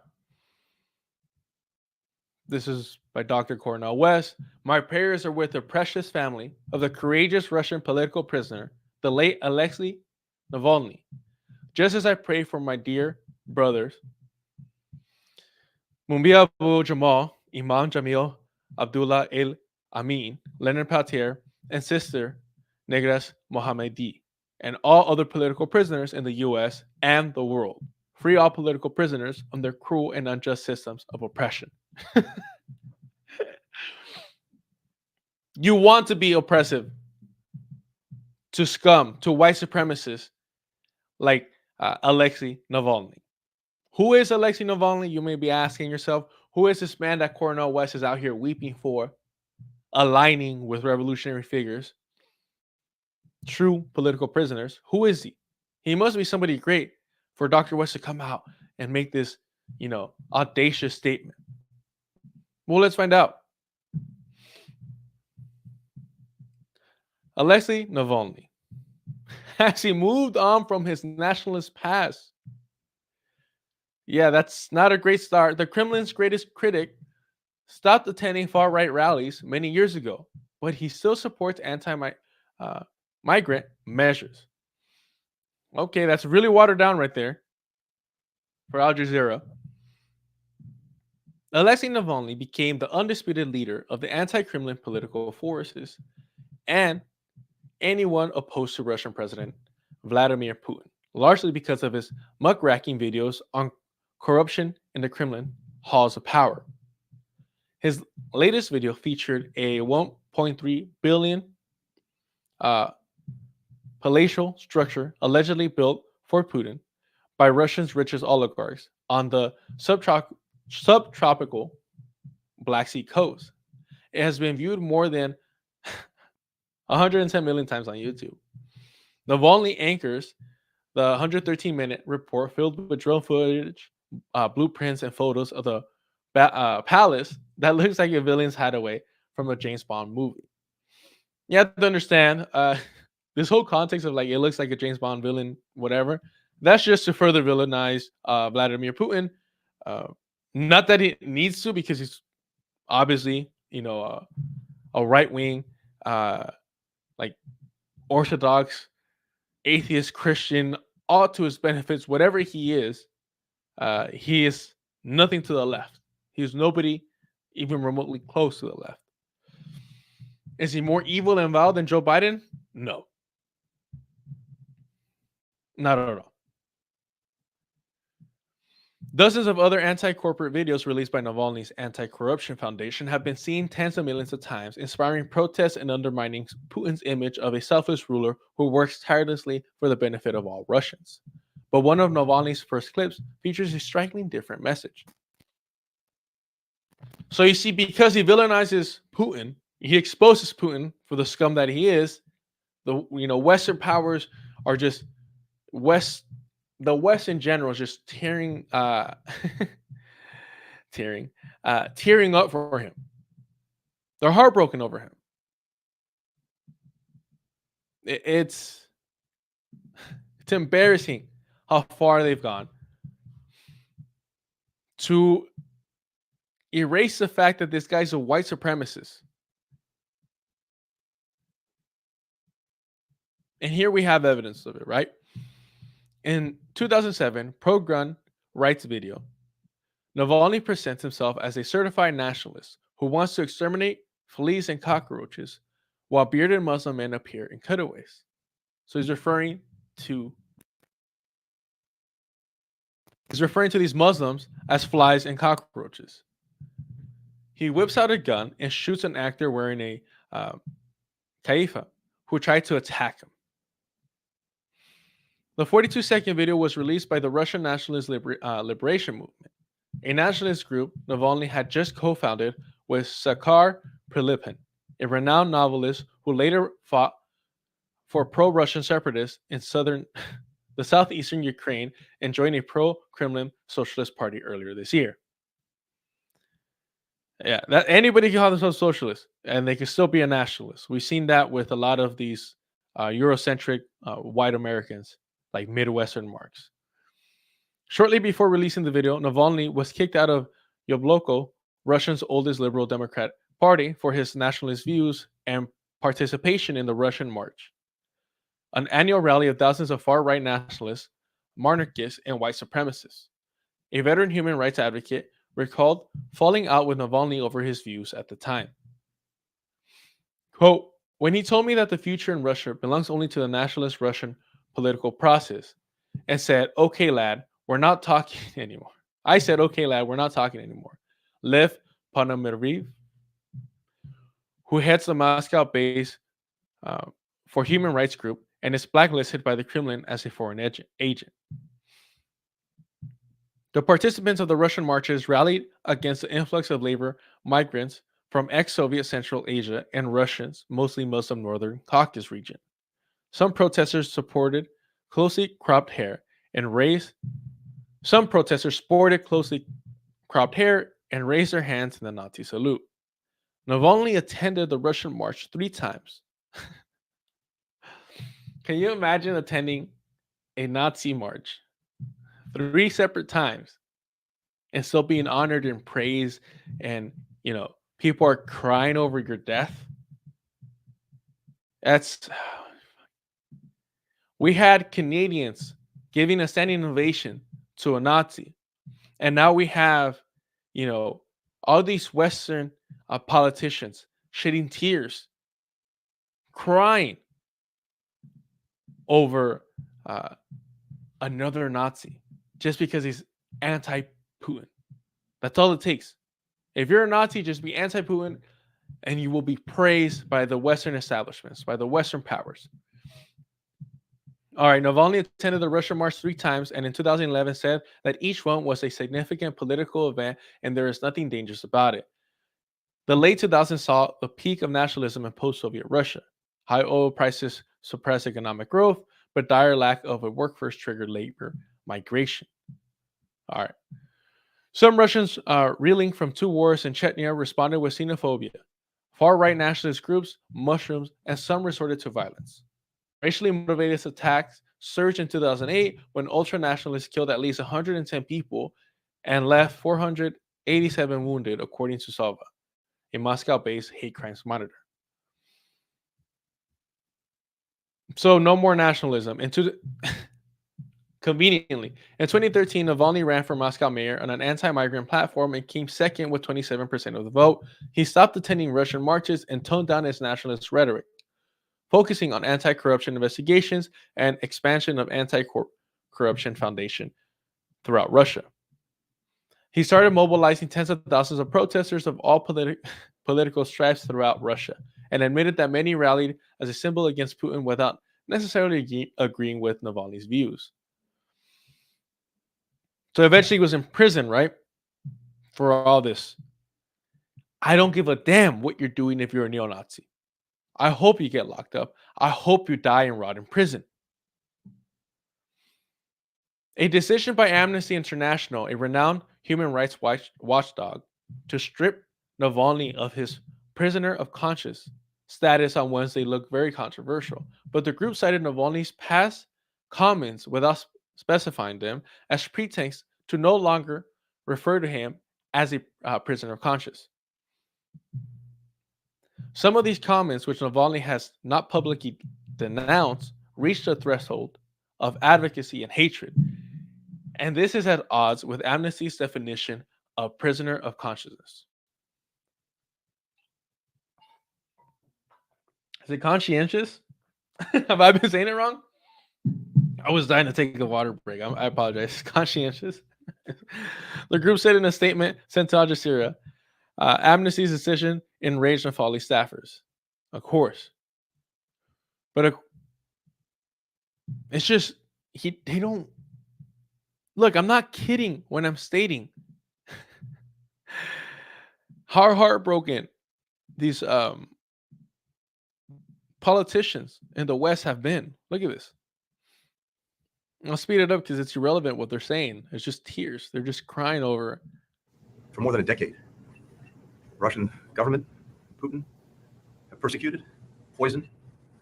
This is by Dr. Cornel West. My prayers are with the precious family of the courageous Russian political prisoner, the late Alexei Navalny. Just as I pray for my dear brothers, Mumia Abu Jamal, Imam Jamil, Abdullah El Amin, Leonard Peltier, and sister Negras Mohammadi, and all other political prisoners in the U.S. and the world. Free all political prisoners under cruel and unjust systems of oppression. You want to be oppressive to scum, to white supremacists like Alexei Navalny. Who is Alexei Navalny? You may be asking yourself. Who is this man that Cornel West is out here weeping for, aligning with revolutionary figures, true political prisoners? Who is he? He must be somebody great for Dr. West to come out and make this, audacious statement. Well, let's find out. Alexei Navalny, has he moved on from his nationalist past? Yeah, that's not a great start. The Kremlin's greatest critic stopped attending far-right rallies many years ago, but he still supports anti-migrant measures. Okay, that's really watered down right there for Al Jazeera. Alexei Navalny became the undisputed leader of the anti-Kremlin political forces and anyone opposed to Russian President Vladimir Putin, largely because of his muckraking videos on corruption in the Kremlin halls of power. His latest video featured a 1.3 billion palatial structure allegedly built for Putin by Russia's richest oligarchs on the subtropical Black Sea coast. It has been viewed more than 110 million times on YouTube. Navalny anchors the 113-minute report filled with drone footage, blueprints, and photos of the palace that looks like a villain's hideaway from a James Bond movie. You have to understand this whole context of it looks like a James Bond villain, whatever. That's just to further villainize Vladimir Putin. Not that he needs to, because he's obviously a right-wing Orthodox, atheist, Christian, all to his benefits. Whatever he is nothing to the left. He's nobody even remotely close to the left. Is he more evil and vile than Joe Biden? No. Not at all. Dozens of other anti-corporate videos released by Navalny's Anti-Corruption Foundation have been seen tens of millions of times, inspiring protests and undermining Putin's image of a selfless ruler who works tirelessly for the benefit of all Russians. But one of Navalny's first clips features a strikingly different message. So you see, because he villainizes Putin, he exposes Putin for the scum that he is, The Western powers are just the West in general is just tearing tearing up for him. They're heartbroken over him. It's embarrassing how far they've gone to erase the fact that this guy's a white supremacist. And here we have evidence of it, right? In 2007, pro-gun rights video, Navalny presents himself as a certified nationalist who wants to exterminate fleas and cockroaches, while bearded Muslim men appear in cutaways. So he's referring to these Muslims as flies and cockroaches. He whips out a gun and shoots an actor wearing a kaifa who tried to attack him. The 42-second video was released by the Russian Nationalist Liberation Movement, a nationalist group Navalny had just co-founded with Sakhar Prilipin, a renowned novelist who later fought for pro-Russian separatists in the southeastern Ukraine and joined a pro-Kremlin socialist party earlier this year. Yeah, that anybody can call themselves socialist, and they can still be a nationalist. We've seen that with a lot of these Eurocentric white Americans, like Midwestern marks. Shortly before releasing the video, Navalny was kicked out of Yabloko, Russia's oldest liberal Democrat party, for his nationalist views and participation in the Russian March, an annual rally of thousands of far-right nationalists, monarchists, and white supremacists. A veteran human rights advocate recalled falling out with Navalny over his views at the time. Quote, "When he told me that the future in Russia belongs only to the nationalist Russian political process, and said, 'Okay, lad, we're not talking anymore.' I said, 'Okay, lad, we're not talking anymore.' Lev Ponomarev, who heads the Moscow base for human rights group and is blacklisted by the Kremlin as a foreign agent. The participants of the Russian marches rallied against the influx of labor migrants from ex-Soviet Central Asia and Russians, mostly Muslim Northern Caucasus region. Some protesters supported closely cropped hair and raised. Some protesters sported closely cropped hair and raised their hands in the Nazi salute. Navalny attended the Russian march 3 times. Can you imagine attending a Nazi march 3 separate times and still being honored and praised, and people are crying over your death? We had Canadians giving a standing ovation to a Nazi, and now we have all these Western politicians shedding tears, crying over another Nazi just because he's anti-Putin. That's all it takes. If you're a Nazi, just be anti-Putin and you will be praised by the Western establishments, by the Western powers. All right, Navalny attended the Russian march 3 times, and in 2011 said that each one was a significant political event and there is nothing dangerous about it. The late 2000s saw the peak of nationalism in post-Soviet Russia. High oil prices suppressed economic growth, but dire lack of a workforce triggered labor migration. All right. Some Russians reeling from 2 wars in Chechnya responded with xenophobia. Far-right nationalist groups, mushrooms, and some resorted to violence. Racially motivated attacks surged in 2008 when ultra-nationalists killed at least 110 people and left 487 wounded, according to Sova, a Moscow-based hate crimes monitor. So no more nationalism. Conveniently, in 2013, Navalny ran for Moscow mayor on an anti-migrant platform and came second with 27% of the vote. He stopped attending Russian marches and toned down his nationalist rhetoric, focusing on anti-corruption investigations and expansion of anti-corruption foundation throughout Russia. He started mobilizing tens of thousands of protesters of all political stripes throughout Russia, and admitted that many rallied as a symbol against Putin without necessarily agreeing with Navalny's views. So eventually he was in prison, right? For all this. I don't give a damn what you're doing if you're a neo-Nazi. I hope you get locked up. I hope you die and rot in prison. A decision by Amnesty International, a renowned human rights watchdog, to strip Navalny of his prisoner of conscience status on Wednesday looked very controversial, but the group cited Navalny's past comments without specifying them as pretext to no longer refer to him as a prisoner of conscience. Some of these comments, which Navalny has not publicly denounced, reached a threshold of advocacy and hatred, and this is at odds with Amnesty's definition of prisoner of conscience. Is it conscientious? Have I been saying it wrong? I was dying to take a water break. I apologize. Conscientious. The group said in a statement sent to Al Jazeera, Amnesty's decision enraged Navalny staffers. Of course. But it's just, they don't. Look, I'm not kidding when I'm stating how heartbroken these politicians in the West have been. Look at this. I'll speed it up because it's irrelevant what they're saying. It's just tears. They're just crying over it. For more than a decade, Russian government, Putin, have persecuted, poisoned,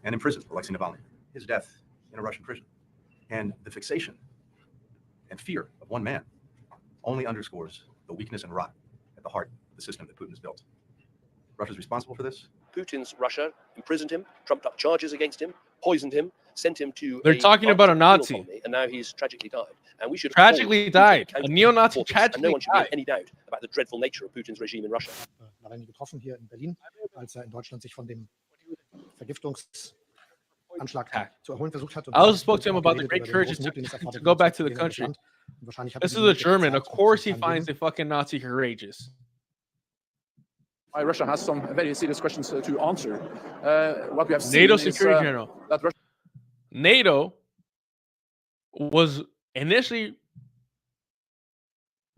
and imprisoned Alexei Navalny. His death in a Russian prison and the fixation and fear of one man only underscores the weakness and rot at the heart of the system that Putin has built. Russia's responsible for this. Putin's Russia imprisoned him, trumped up charges against him, poisoned him, sent him to. They're talking about a Nazi, colony, and now he's tragically died. And we should tragically died. A neo-Nazi tragically and no one should died. have any doubt about the dreadful nature of Putin's regime in Russia. Navalny getroffen hier in Berlin, als in Deutschland sich von dem Vergiftungsanschlag zu erholen versucht hat. I also spoke to him about the great courage to go back to the country. This is a German. Of course he finds the fucking Nazi courageous. Russia has some very serious questions to answer. What we have seen NATO is Security General. that Russia NATO was initially,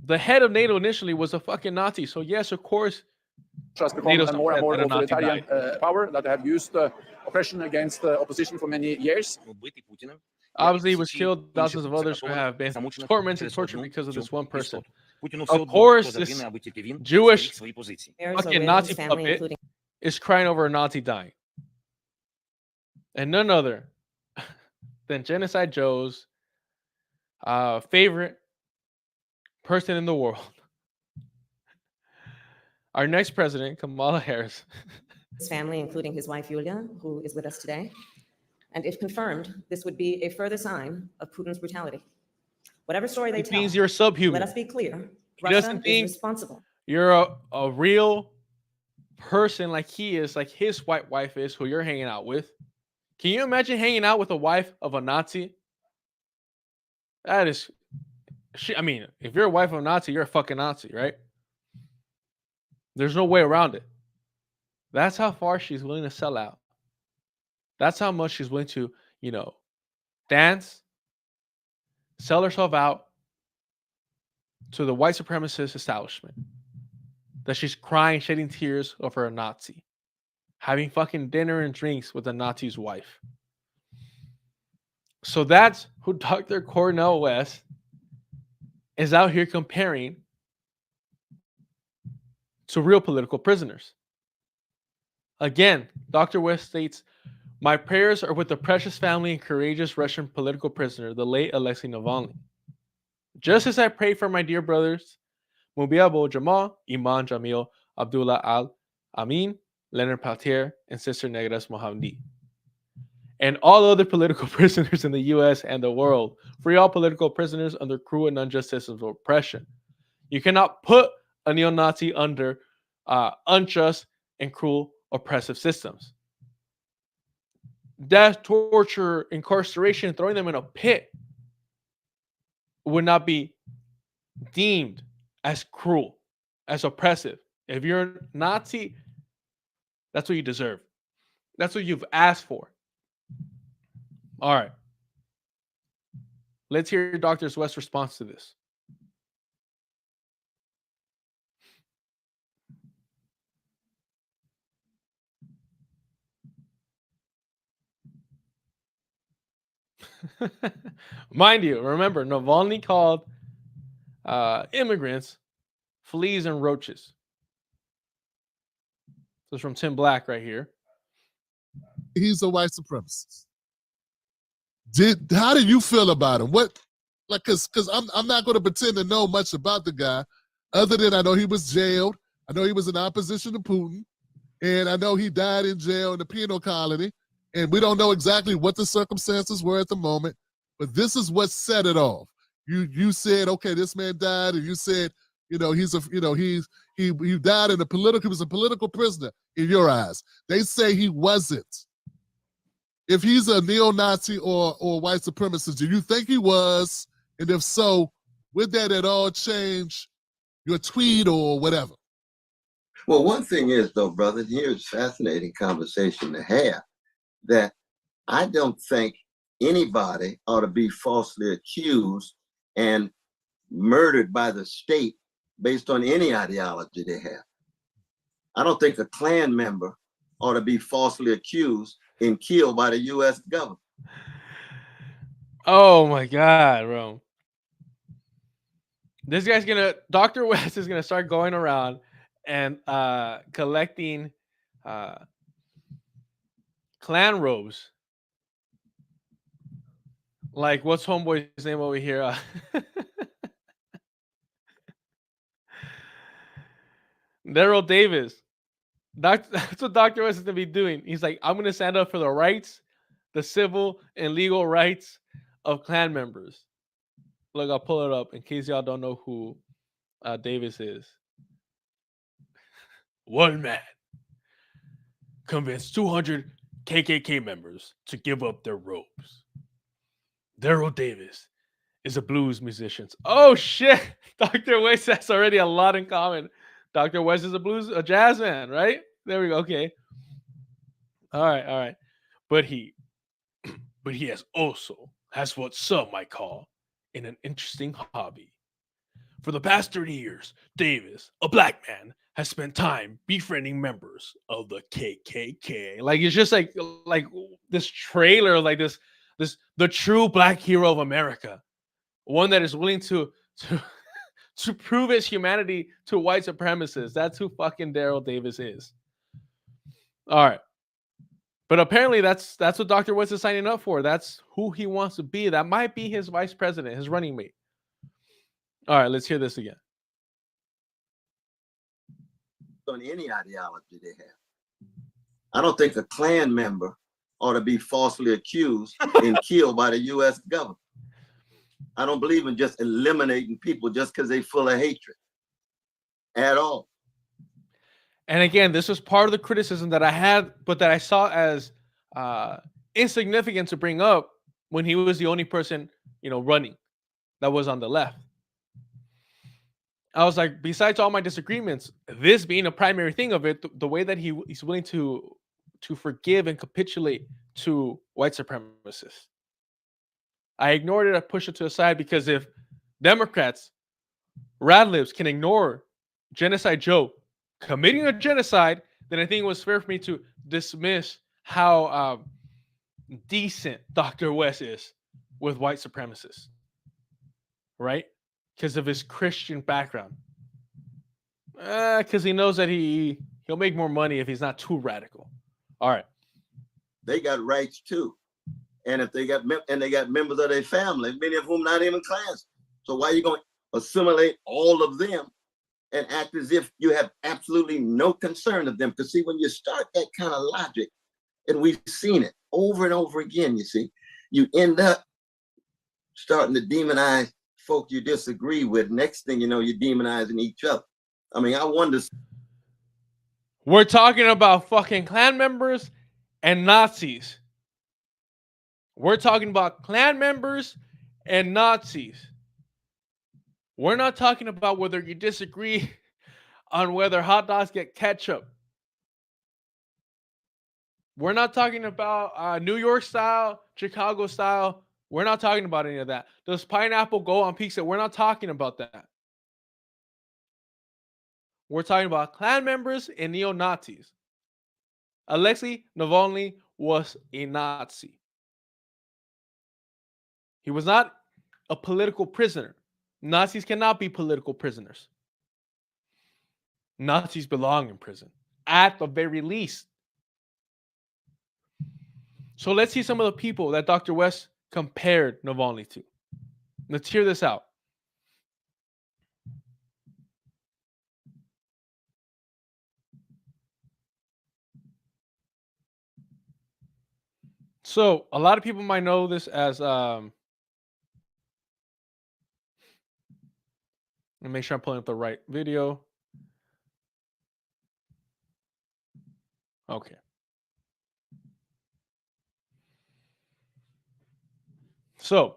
the head of NATO initially was a fucking Nazi. So yes, of course, has become NATO's a more and more upset that a Nazi authoritarian power, that they have used oppression against opposition for many years. obviously he was killed. Thousands of others who have been tormented and tortured because of this one person. Of course, this Jewish fucking Nazi puppet is crying over a Nazi dying. And none other than Genocide Joe's favorite person in the world. Our next president, Kamala Harris. His family, including his wife Yulia, who is with us today. And if confirmed, this would be a further sign of Putin's brutality. Whatever story they It tell, means you're subhuman. let us be clear. He Russia doesn't is think responsible. you're a real person like he is, like his white wife is, who you're hanging out with. Can you imagine hanging out with a wife of a Nazi? That is, I mean, if you're a wife of a Nazi, you're a fucking Nazi, right? There's no way around it. That's how far she's willing to sell out. That's how much she's willing to, dance, sell herself out to the white supremacist establishment. That she's crying, shedding tears over a Nazi. Having fucking dinner and drinks with a Nazi's wife. So that's who Dr. Cornel West is out here comparing to real political prisoners. Again, Dr. West states, "My prayers are with the precious family and courageous Russian political prisoner, the late Alexei Navalny. Just as I pray for my dear brothers, Mubiabo Jamal, Iman Jamil, Abdullah Al-Amin, Leonard Peltier, and Sister Negras Mohammadi, and all other political prisoners in the U.S. and the world. Free all political prisoners under cruel and unjust systems of oppression. You cannot put a neo-Nazi under unjust and cruel oppressive systems. Death, torture, incarceration, throwing them in a pit would not be deemed as cruel, as oppressive. If you're a Nazi, that's what you deserve. That's what you've asked for." All right. Let's hear Dr. West's response to this. Mind you, remember, Navalny called immigrants fleas and roaches. This is from Tim Black right here. He's a white supremacist. How do you feel about him? What, like, cause I'm not going to pretend to know much about the guy, other than I know he was jailed. I know he was in opposition to Putin, and I know he died in jail in the penal colony. And we don't know exactly what the circumstances were at the moment, but this is what set it off. You said, okay, this man died, and you said, he died in he was a political prisoner in your eyes. They say he wasn't. If he's a neo-Nazi or white supremacist, do you think he was? And if so, would that at all change your tweet or whatever? Well, one thing is, though, brother, here's a fascinating conversation to have, that I don't think anybody ought to be falsely accused and murdered by the state based on any ideology they have. I don't think a Klan member ought to be falsely accused and killed by the U.S. government. Oh my God, bro. Dr. West is gonna start going around and collecting Klan robes. Like, what's homeboy's name over here? Daryl Davis. That's what Dr. West is gonna be doing. He's like, I'm gonna stand up for the rights, the civil and legal rights of Klan members. Look, I'll pull it up in case y'all don't know who Davis is. One man convinced 200 KKK members to give up their robes. Daryl Davis is a blues musician. Oh shit! Dr. West has already a lot in common. Dr. West is a jazz man, right? There we go. Okay. All right. But he has what some might call an interesting hobby. For the past 30 years, Davis, a black man, has spent time befriending members of the KKK. Like, it's just like this trailer, like this the true black hero of America, one that is willing to prove his humanity to white supremacists. That's who fucking Daryl Davis is. All right. But apparently that's what Dr. West is signing up for. That's who he wants to be. That might be his vice president, his running mate. All right, let's hear this again. On any ideology they have. I don't think a Klan member ought to be falsely accused and killed by the U.S. government. I don't believe in just eliminating people just because they're full of hatred at all. And again, this was part of the criticism that I had, but that I saw as insignificant to bring up when he was the only person, running that was on the left. I was like, besides all my disagreements, this being a primary thing of it, the way that he's willing to forgive and capitulate to white supremacists. I ignored it. I pushed it to the side because if Democrats, Radlibs, can ignore Genocide Joe committing a genocide, then I think it was fair for me to dismiss how decent Dr. West is with white supremacists, right? Because of his Christian background. Because he knows that he'll make more money if he's not too radical. All right. They got rights too. And if they got members of their family, many of whom not even clans. So why are you going to assimilate all of them and act as if you have absolutely no concern of them? Because see, when you start that kind of logic, and we've seen it over and over again, you see, you end up starting to demonize folk you disagree with. Next thing you know, you're demonizing each other. I mean, I wonder. We're talking about fucking Klan members and Nazis. We're talking about Klan members and Nazis. We're not talking about whether you disagree on whether hot dogs get ketchup. We're not talking about New York style, Chicago style. We're not talking about any of that. Does pineapple go on pizza? We're not talking about that. We're talking about Klan members and neo-Nazis. Alexei Navalny was a Nazi. He was not a political prisoner. Nazis cannot be political prisoners. Nazis belong in prison, at the very least. So let's see some of the people that Dr. West compared Navalny to. Let's hear this out. So a lot of people might know this as let me make sure I'm pulling up the right video. Okay. So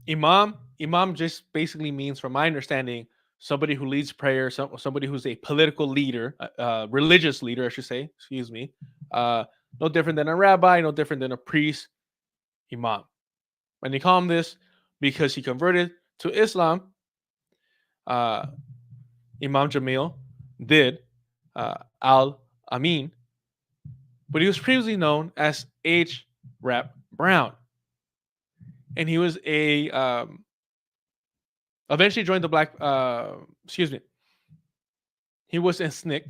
Imam just basically means, from my understanding, somebody who leads prayer, somebody who's a political leader, religious leader, I should say, excuse me. No different than a rabbi, no different than a priest, Imam. And they call him this because he converted to Islam. Imam Jamil did, Al-Amin, but he was previously known as H. Rap Brown. And he was eventually joined the Black, he was in SNCC.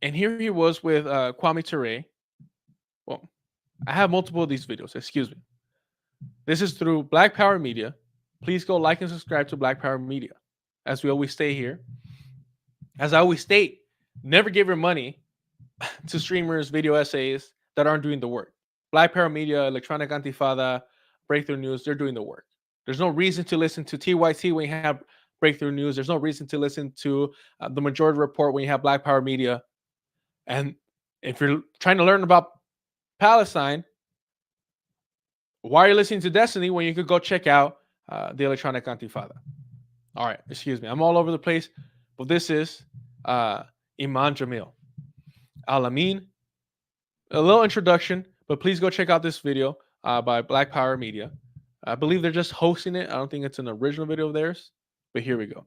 And here he was with Kwame Ture. Well, I have multiple of these videos, excuse me. This is through Black Power Media. Please go like and subscribe to Black Power Media. As we always stay here. As I always state, never give your money to streamers, video essays that aren't doing the work. Black Power Media, Electronic Antifada, Breakthrough News, they're doing the work. There's no reason to listen to TYT when you have Breakthrough News. There's no reason to listen to the Majority Report when you have Black Power Media. And if you're trying to learn about Palestine, why are you listening to Destiny when you could go check out the Electronic Antifada? All right, excuse me. I'm all over the place. But this is Imam Jamil. Al-Amin. A little introduction, but please go check out this video by Black Power Media. I believe they're just hosting it. I don't think it's an original video of theirs, but here we go.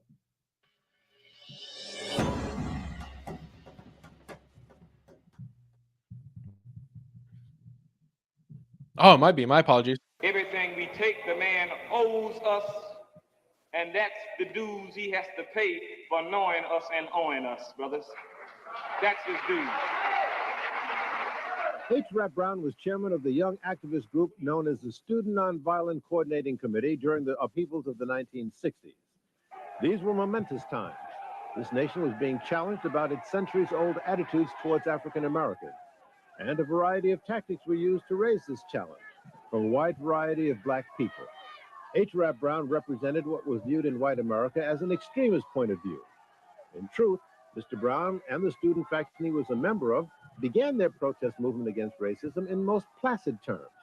Oh, it might be. My apologies. Everything we take, the man owes us, and that's the dues he has to pay for knowing us and owing us, brothers. That's his dues. H. Rap Brown was chairman of the young activist group known as the Student Nonviolent Coordinating Committee during the upheavals of the 1960s. These were momentous times. This nation was being challenged about its centuries-old attitudes towards African Americans, and a variety of tactics were used to raise this challenge from a wide variety of black people. H. Rap Brown represented what was viewed in white America as an extremist point of view. In truth, Mr. Brown and the student faction he was a member of began their protest movement against racism in most placid terms.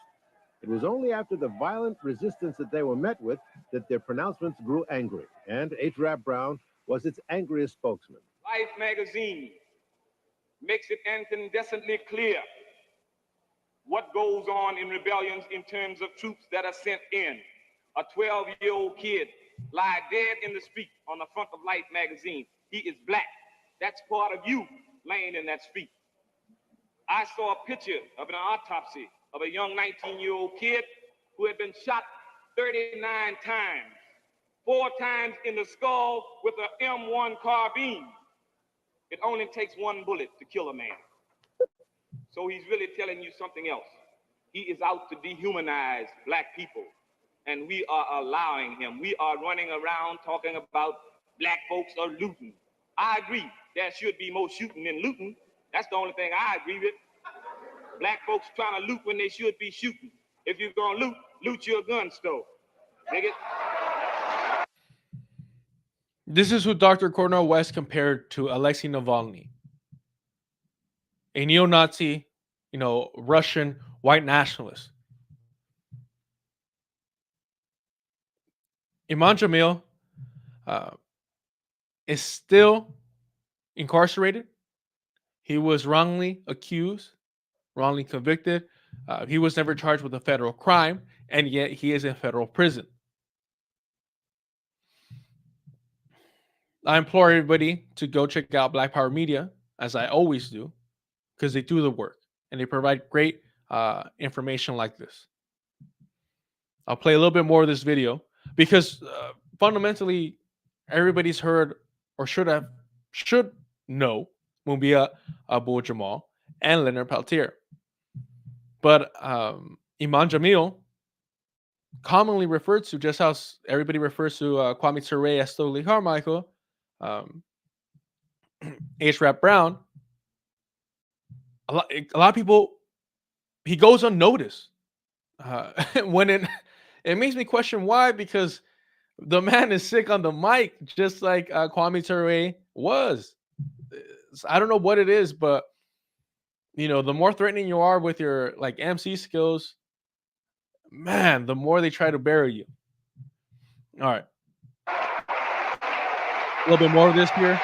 It was only after the violent resistance that they were met with that their pronouncements grew angry, and H. Rap Brown was its angriest spokesman. Life magazine makes it incandescently clear what goes on in rebellions in terms of troops that are sent in. A 12-year-old kid lie dead in the street on the front of Life magazine. He is black. That's part of you laying in that street. I saw a picture of an autopsy of a young 19-year-old kid who had been shot 39 times, 4 times in the skull with an M1 carbine. It only takes one bullet to kill a man. So he's really telling you something else. He is out to dehumanize black people, and we are allowing him. We are running around talking about black folks are looting. I agree, there should be more shooting than looting. That's the only thing I agree with. Black folks trying to loot when they should be shooting. If you're gonna loot, loot your gun store. Dig it? This is who Dr. Cornel West compared to Alexei Navalny, a neo-Nazi, Russian white nationalist. Imam Jamil is still incarcerated. He was wrongly accused, wrongly convicted. He was never charged with a federal crime, and yet he is in federal prison. I implore everybody to go check out Black Power Media, as I always do, because they do the work and they provide great information like this. I'll play a little bit more of this video because fundamentally, everybody's heard or should know Mumia Abu Jamal and Leonard Peltier. But Iman Jamil, commonly referred to, just how everybody refers to Kwame Ture as Stokely Carmichael, H. Rap Brown, a lot of people, he goes unnoticed. When it makes me question why, because the man is sick on the mic, just like Kwame Ture was. I don't know what it is, but you know, the more threatening you are with your like MC skills, man, the more they try to bury you. All right, a little bit more of this here.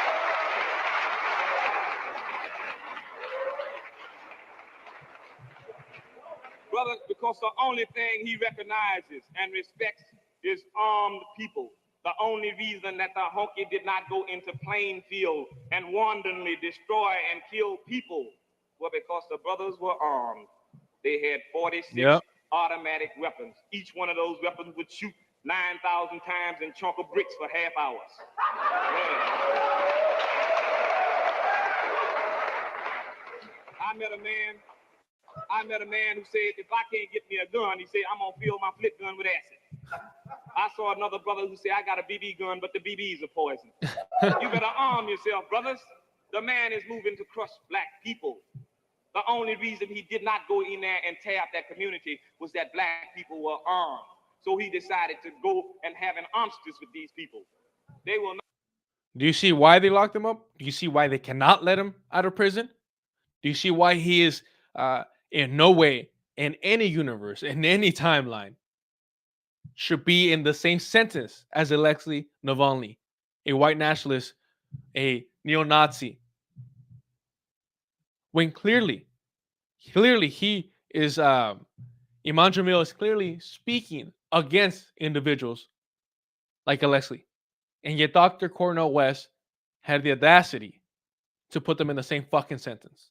Brother, because the only thing he recognizes and respects is armed people. The only reason that the honky did not go into Plainfield and wantonly destroy and kill people was because the brothers were armed. They had 46 automatic weapons. Each one of those weapons would shoot 9,000 times and chunk of bricks for half hours. I met a man who said, if I can't get me a gun, he said, I'm gonna fill my flip gun with acid. I saw another brother who said, I got a BB gun, but the BBs are poison. You better arm yourself, brothers. The man is moving to crush black people. The only reason he did not go in there and tear up that community was that black people were armed. So he decided to go and have an armistice with these people. They will not. Do you see why they locked him up? Do you see why they cannot let him out of prison? Do you see why he is in no way, in any universe, in any timeline, should be in the same sentence as Alexei Navalny, a white nationalist, a neo-Nazi? When clearly he is, Iman Jamil is clearly speaking against individuals like Alexei. And yet Dr. Cornel West had the audacity to put them in the same fucking sentence,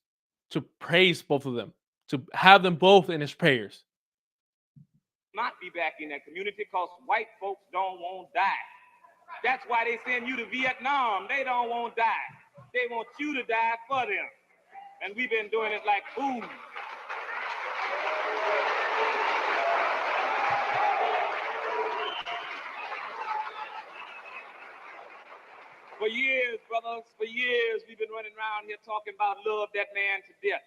to praise both of them, to have them both in his prayers. Not be back in that community because white folks don't want to die. That's why they send you to Vietnam. They don't want to die. They want you to die for them. And we've been doing it like fools. For years, brothers, for years, we've been running around here talking about love that man to death.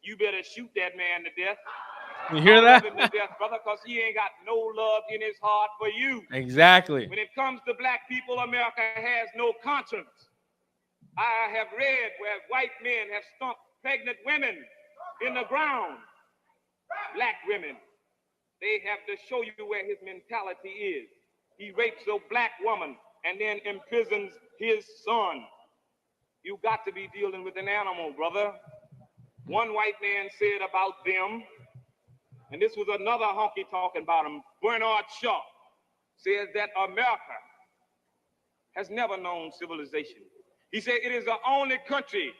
You better shoot that man to death. You hear that? Love him to death, brother, because he ain't got no love in his heart for you. Exactly. When it comes to black people, America has no conscience. I have read where white men have stumped pregnant women in the ground. Black women, they have to show you where his mentality is. He rapes a black woman and then imprisons his son. You got to be dealing with an animal, brother. One white man said about them, and this was another honky talking about him, Bernard Shaw, says that America has never known civilization. He said it is the only country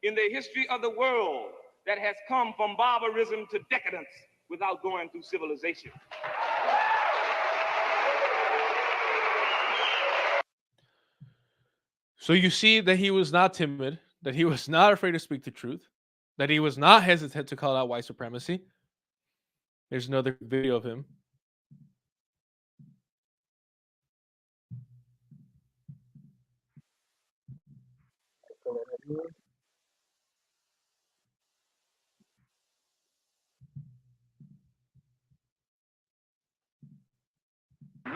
in the history of the world that has come from barbarism to decadence without going through civilization. So you see that he was not timid, that he was not afraid to speak the truth, that he was not hesitant to call out white supremacy. There's another video of him.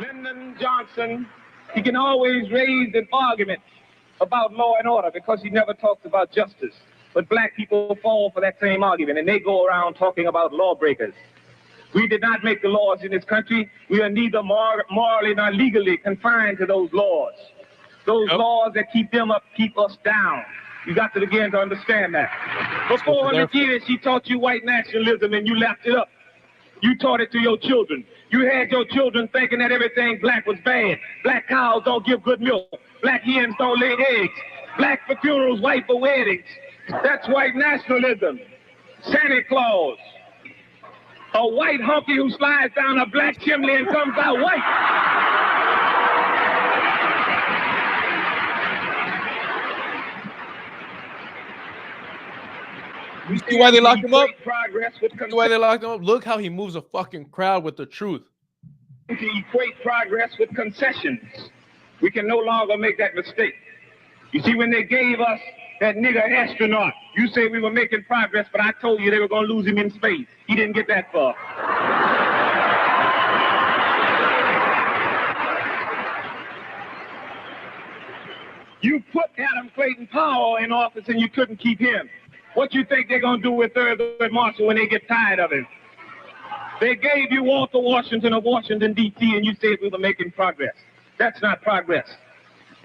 Lyndon Johnson, he can always raise an argument about law and order because he never talks about justice. But black people fall for that same argument, and they go around talking about lawbreakers. We did not make the laws in this country. We are neither morally nor legally confined to those laws. Those laws that keep them up keep us down. You got to begin to understand that. For 400 years, she taught you white nationalism, and you left it up. You taught it to your children. You had your children thinking that everything black was bad. Black cows don't give good milk. Black hens don't lay eggs. Black for funerals, white for weddings. That's white nationalism. Santa Claus. A white honky who slides down a black chimney and comes out white. You see why they locked him up? Progress with See why they locked him up? Look how he moves a fucking crowd with the truth. To equate progress with concessions. We can no longer make that mistake. You see, when they gave us that nigger astronaut, you say we were making progress, but I told you they were going to lose him in space. He didn't get that far. You put Adam Clayton Powell in office and you couldn't keep him. What you think they're going to do with Thurgood Marshall when they get tired of him? They gave you Walter Washington of Washington, D.C., and you said we were making progress. That's not progress.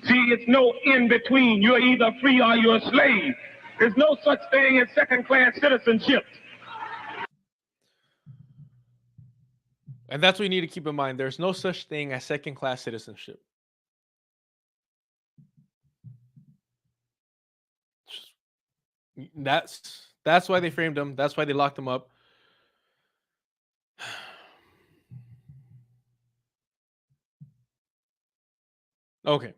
See, it's no in between. You're either free or you're a slave. There's no such thing as second-class citizenship. And that's what you need to keep in mind. There's no such thing as second-class citizenship. That's why they framed him. That's why they locked him up. Okay.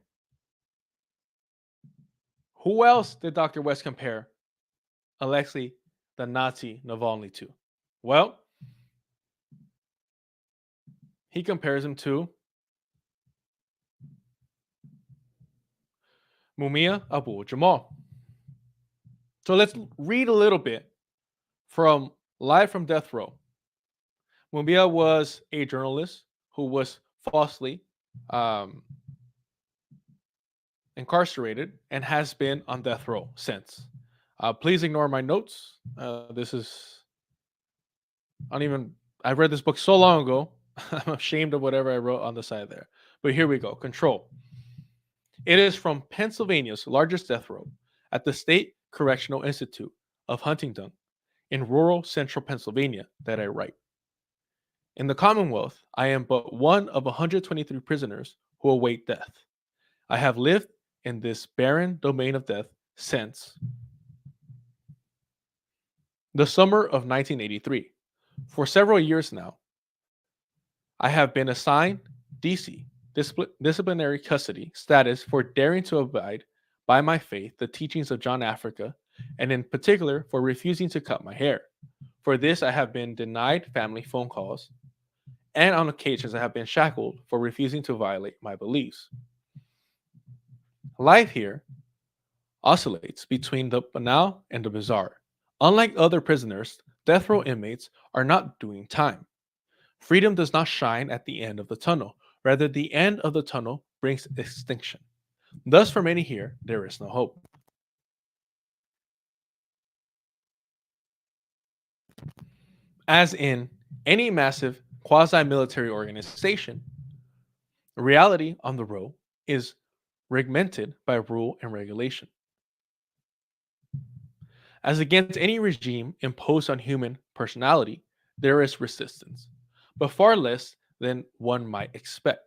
Who else did Dr. West compare Alexei the Nazi Navalny to? Well, he compares him to Mumia Abu-Jamal. So let's read a little bit from Live from Death Row. Mumia was a journalist who was falsely incarcerated and has been on death row since. Please ignore my notes. I read this book so long ago. I'm ashamed of whatever I wrote on the side there. But here we go. Control. It is from Pennsylvania's largest death row at the State Correctional Institute of Huntington in rural central Pennsylvania that I write. In the Commonwealth, I am but one of 123 prisoners who await death. I have lived in this barren domain of death since the summer of 1983. For several years now, I have been assigned DC, disciplinary custody status for daring to abide by my faith, the teachings of John Africa, and in particular for refusing to cut my hair. For this, I have been denied family phone calls, and on occasions I have been shackled for refusing to violate my beliefs. Life here oscillates between the banal and the bizarre. Unlike other prisoners, death row inmates are not doing time. Freedom does not shine at the end of the tunnel. Rather, the end of the tunnel brings extinction. Thus, for many here, there is no hope. As in any massive quasi-military organization, reality on the row is regimented by rule and regulation. As against any regime imposed on human personality, there is resistance, but far less than one might expect.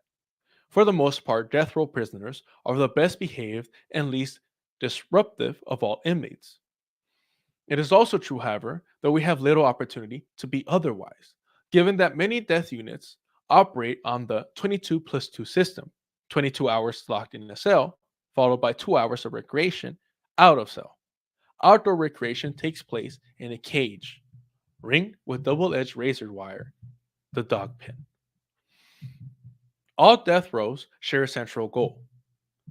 For the most part, death row prisoners are the best behaved and least disruptive of all inmates. It is also true, however, that we have little opportunity to be otherwise, given that many death units operate on the 22+2 system, 22 hours locked in a cell, followed by 2 hours of recreation out of cell. Outdoor recreation takes place in a cage, ringed with double-edged razor wire, the dog pen. All death rows share a central goal: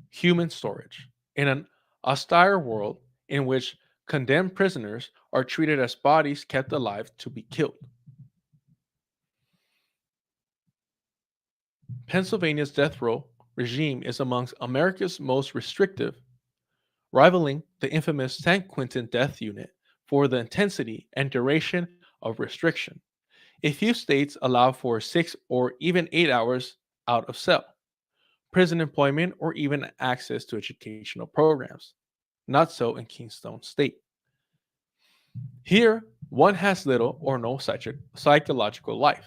human storage, in an austere world in which condemned prisoners are treated as bodies kept alive to be killed. Pennsylvania's death row regime is amongst America's most restrictive, rivaling the infamous San Quentin death unit for the intensity and duration of restriction. A few states allow for 6 or even 8 hours out of cell, prison employment, or even access to educational programs. Not so in Keystone State. Here, one has little or no psychological life.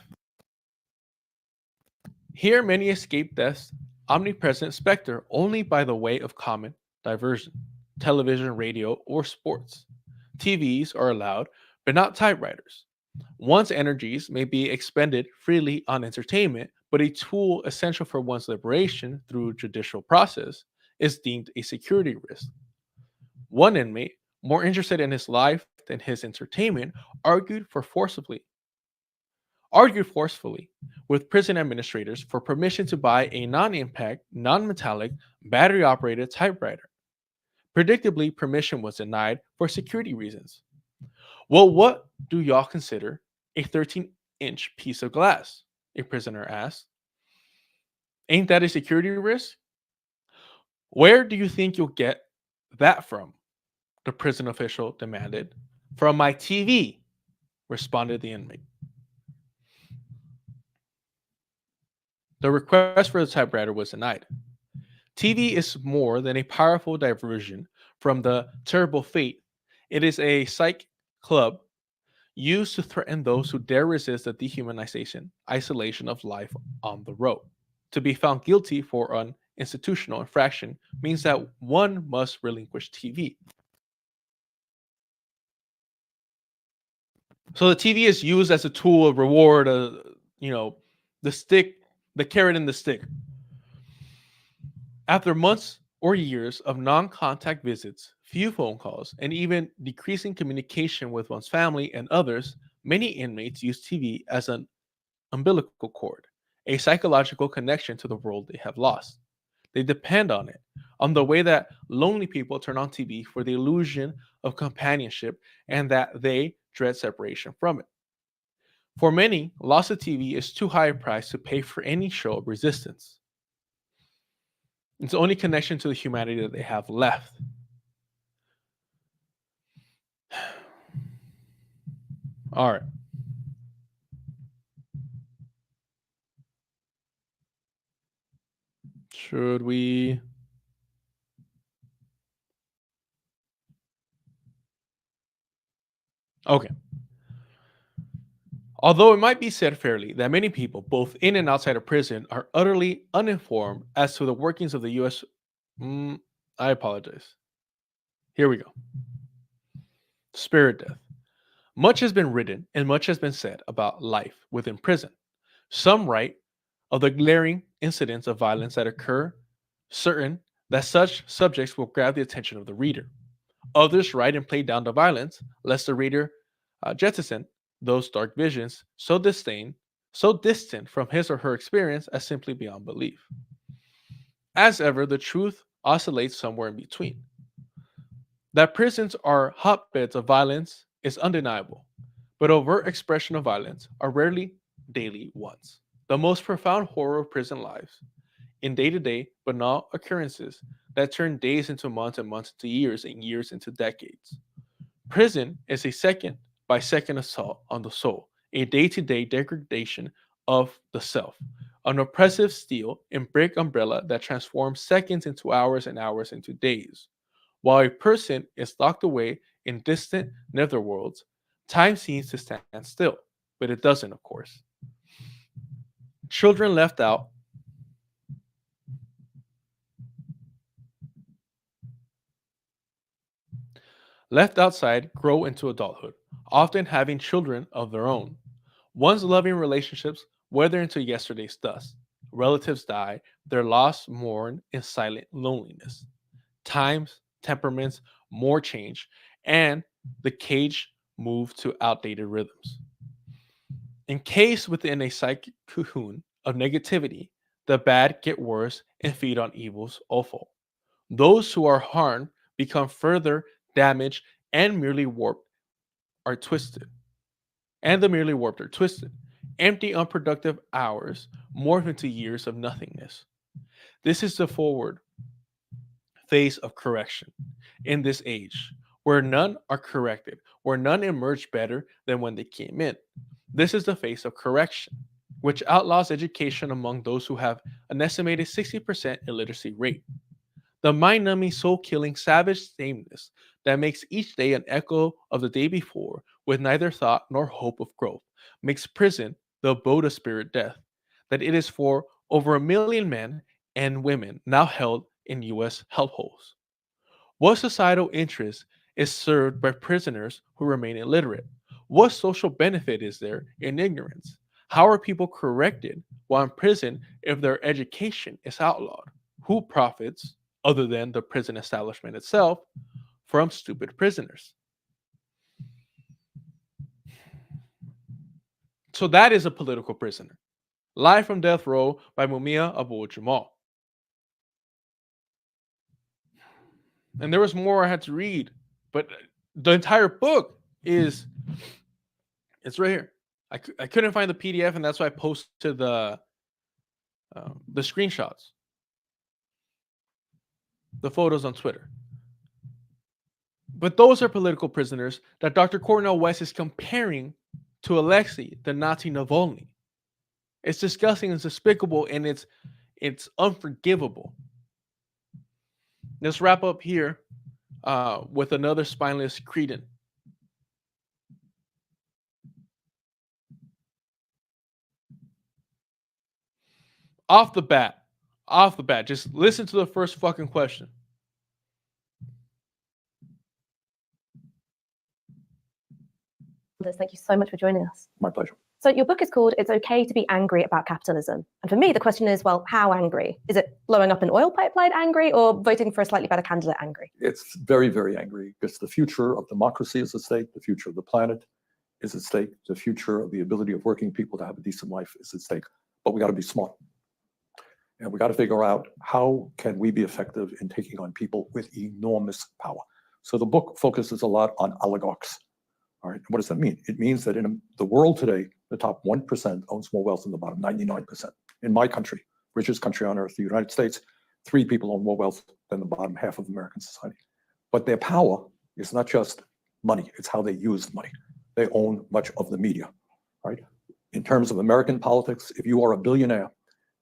Here, many escape death's omnipresent specter only by the way of common diversion, television, radio, or sports. TVs are allowed, but not typewriters. One's energies may be expended freely on entertainment, but a tool essential for one's liberation through judicial process is deemed a security risk. One inmate, more interested in his life than his entertainment, argued forcefully with prison administrators for permission to buy a non-impact, non-metallic, battery-operated typewriter. Predictably, permission was denied for security reasons. Well, what do y'all consider a 13-inch piece of glass? A prisoner asked. Ain't that a security risk? Where do you think you'll get that from? The prison official demanded. From my TV, responded the inmate. The request for the typewriter was denied. TV is more than a powerful diversion from the terrible fate. It is a psych club used to threaten those who dare resist the dehumanization, isolation of life on the road. To be found guilty for an institutional infraction means that one must relinquish TV. So the TV is used as a tool of reward, the stick, the carrot and the stick. After months or years of non-contact visits, few phone calls, and even decreasing communication with one's family and others, many inmates use TV as an umbilical cord, a psychological connection to the world they have lost. They depend on it, on the way that lonely people turn on TV for the illusion of companionship and that they dread separation from it. For many, loss of TV is too high a price to pay for any show of resistance. It's the only connection to the humanity that they have left. All right. Should we? Okay. Although it might be said fairly that many people, both in and outside of prison, are utterly uninformed as to the workings of the U.S. I apologize. Here we go. Spirit death. Much has been written and much has been said about life within prison. Some write of the glaring incidents of violence that occur, certain that such subjects will grab the attention of the reader. Others write and play down the violence, lest the reader jettison those dark visions so distant from his or her experience as simply beyond belief. As ever, the truth oscillates somewhere in between. That prisons are hotbeds of violence is undeniable, but overt expression of violence are rarely daily ones. The most profound horror of prison lives, in day-to-day banal occurrences that turn days into months and months into years and years into decades. Prison is a second-by-second assault on the soul, a day-to-day degradation of the self, an oppressive steel and brick umbrella that transforms seconds into hours and hours into days. While a person is locked away in distant netherworlds, time seems to stand still, but it doesn't, of course. Children left outside grow into adulthood, often having children of their own. One's loving relationships weather into yesterday's dust. Relatives die, their loss mourn in silent loneliness. Times, temperaments, more change, and the cage move to outdated rhythms. Encased within a psychic cocoon of negativity, the bad get worse and feed on evil's offal. Those who are harmed become further damaged and merely warped are twisted. And the merely warped are twisted. Empty, unproductive hours morph into years of nothingness. This is the forward phase of correction in this age, where none are corrected, where none emerge better than when they came in. This is the phase of correction, which outlaws education among those who have an estimated 60% illiteracy rate. The mind-numbing, soul-killing, savage sameness that makes each day an echo of the day before, with neither thought nor hope of growth, makes prison the abode of spirit death, that it is for over 1 million men and women now held in U.S. hellholes. What societal interest is served by prisoners who remain illiterate? What social benefit is there in ignorance? How are people corrected while in prison if their education is outlawed? Who profits, other than the prison establishment itself, from stupid prisoners? So that is a political prisoner. Live from Death Row by Mumia Abu-Jamal. And there was more I had to read, but the entire book it's right here. I couldn't find the PDF, and that's why I posted the screenshots, the photos on Twitter. But those are political prisoners that Dr. Cornel West is comparing to Alexei, the Nazi Navalny. It's disgusting, it's despicable, and it's unforgivable. Let's wrap up here with another spineless cretin. Off the bat, just listen to the first fucking question. Thank you so much for joining us. My pleasure. So your book is called It's Okay to be Angry About Capitalism. And for me, the question is, well, how angry? Is it blowing up an oil pipeline angry or voting for a slightly better candidate angry? It's very, very angry because the future of democracy is at stake. The future of the planet is at stake. The future of the ability of working people to have a decent life is at stake. But we got to be smart. And we got to figure out how can we be effective in taking on people with enormous power. So the book focuses a lot on oligarchs. All right, what does that mean? It means that in the world today, the top 1% owns more wealth than the bottom 99%. In my country, richest country on earth, the United States, 3 people own more wealth than the bottom half of American society. But their power is not just money, it's how they use money. They own much of the media, right? In terms of American politics, if you are a billionaire,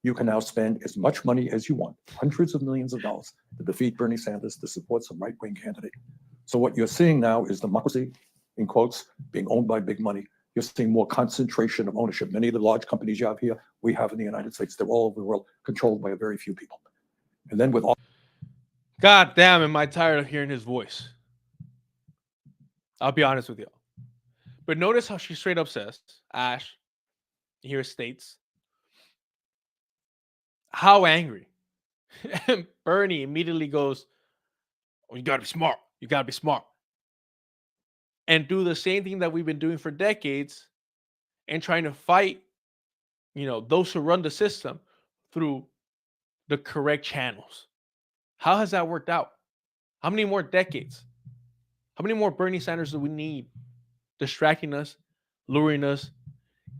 you can now spend as much money as you want, hundreds of millions of dollars, to defeat Bernie Sanders, to support some right-wing candidate. So what you're seeing now is democracy, in quotes, being owned by big money. You're seeing more concentration of ownership. Many of the large companies you have here, we have in the United States, they're all over the world, controlled by a very few people. And then with all... God damn, am I tired of hearing his voice. I'll be honest with you. But notice how she straight up says, Ash, here states, how angry. And Bernie immediately goes, oh, you gotta be smart. You gotta be smart. And do the same thing that we've been doing for decades and trying to fight, those who run the system through the correct channels. How has that worked out? How many more decades? How many more Bernie Sanders do we need distracting us, luring us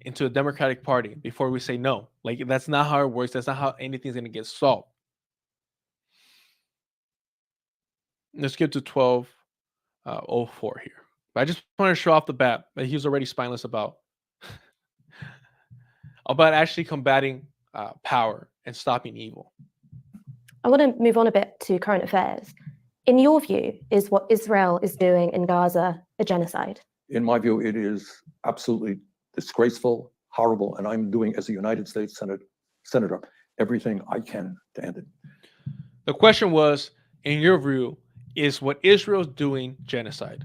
into a Democratic Party before we say no? Like, that's not how it works. That's not how anything's going to get solved. Let's get to 12:04 here. But I just want to show off the bat that he was already spineless about actually combating power and stopping evil. I want to move on a bit to current affairs. In your view, is what Israel is doing in Gaza a genocide? In my view, it is absolutely disgraceful, horrible, and I'm doing, as a United States Senator, everything I can to end it. The question was, in your view, is what Israel's doing genocide?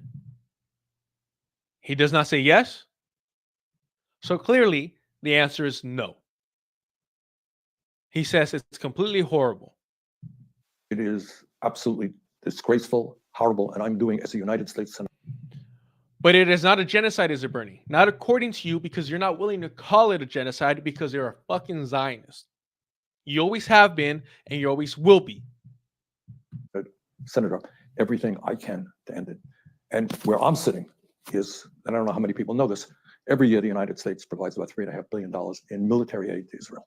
He does not say yes. So clearly, the answer is no. He says it's completely horrible. It is absolutely disgraceful, horrible, and I'm doing, as a United States Senator. But it is not a genocide, is it, Bernie? Not according to you, because you're not willing to call it a genocide because you're a fucking Zionist. You always have been, and you always will be. Senator, everything I can to end it. And where I'm sitting is, and I don't know how many people know this, every year the United States provides about $3.5 billion in military aid to Israel.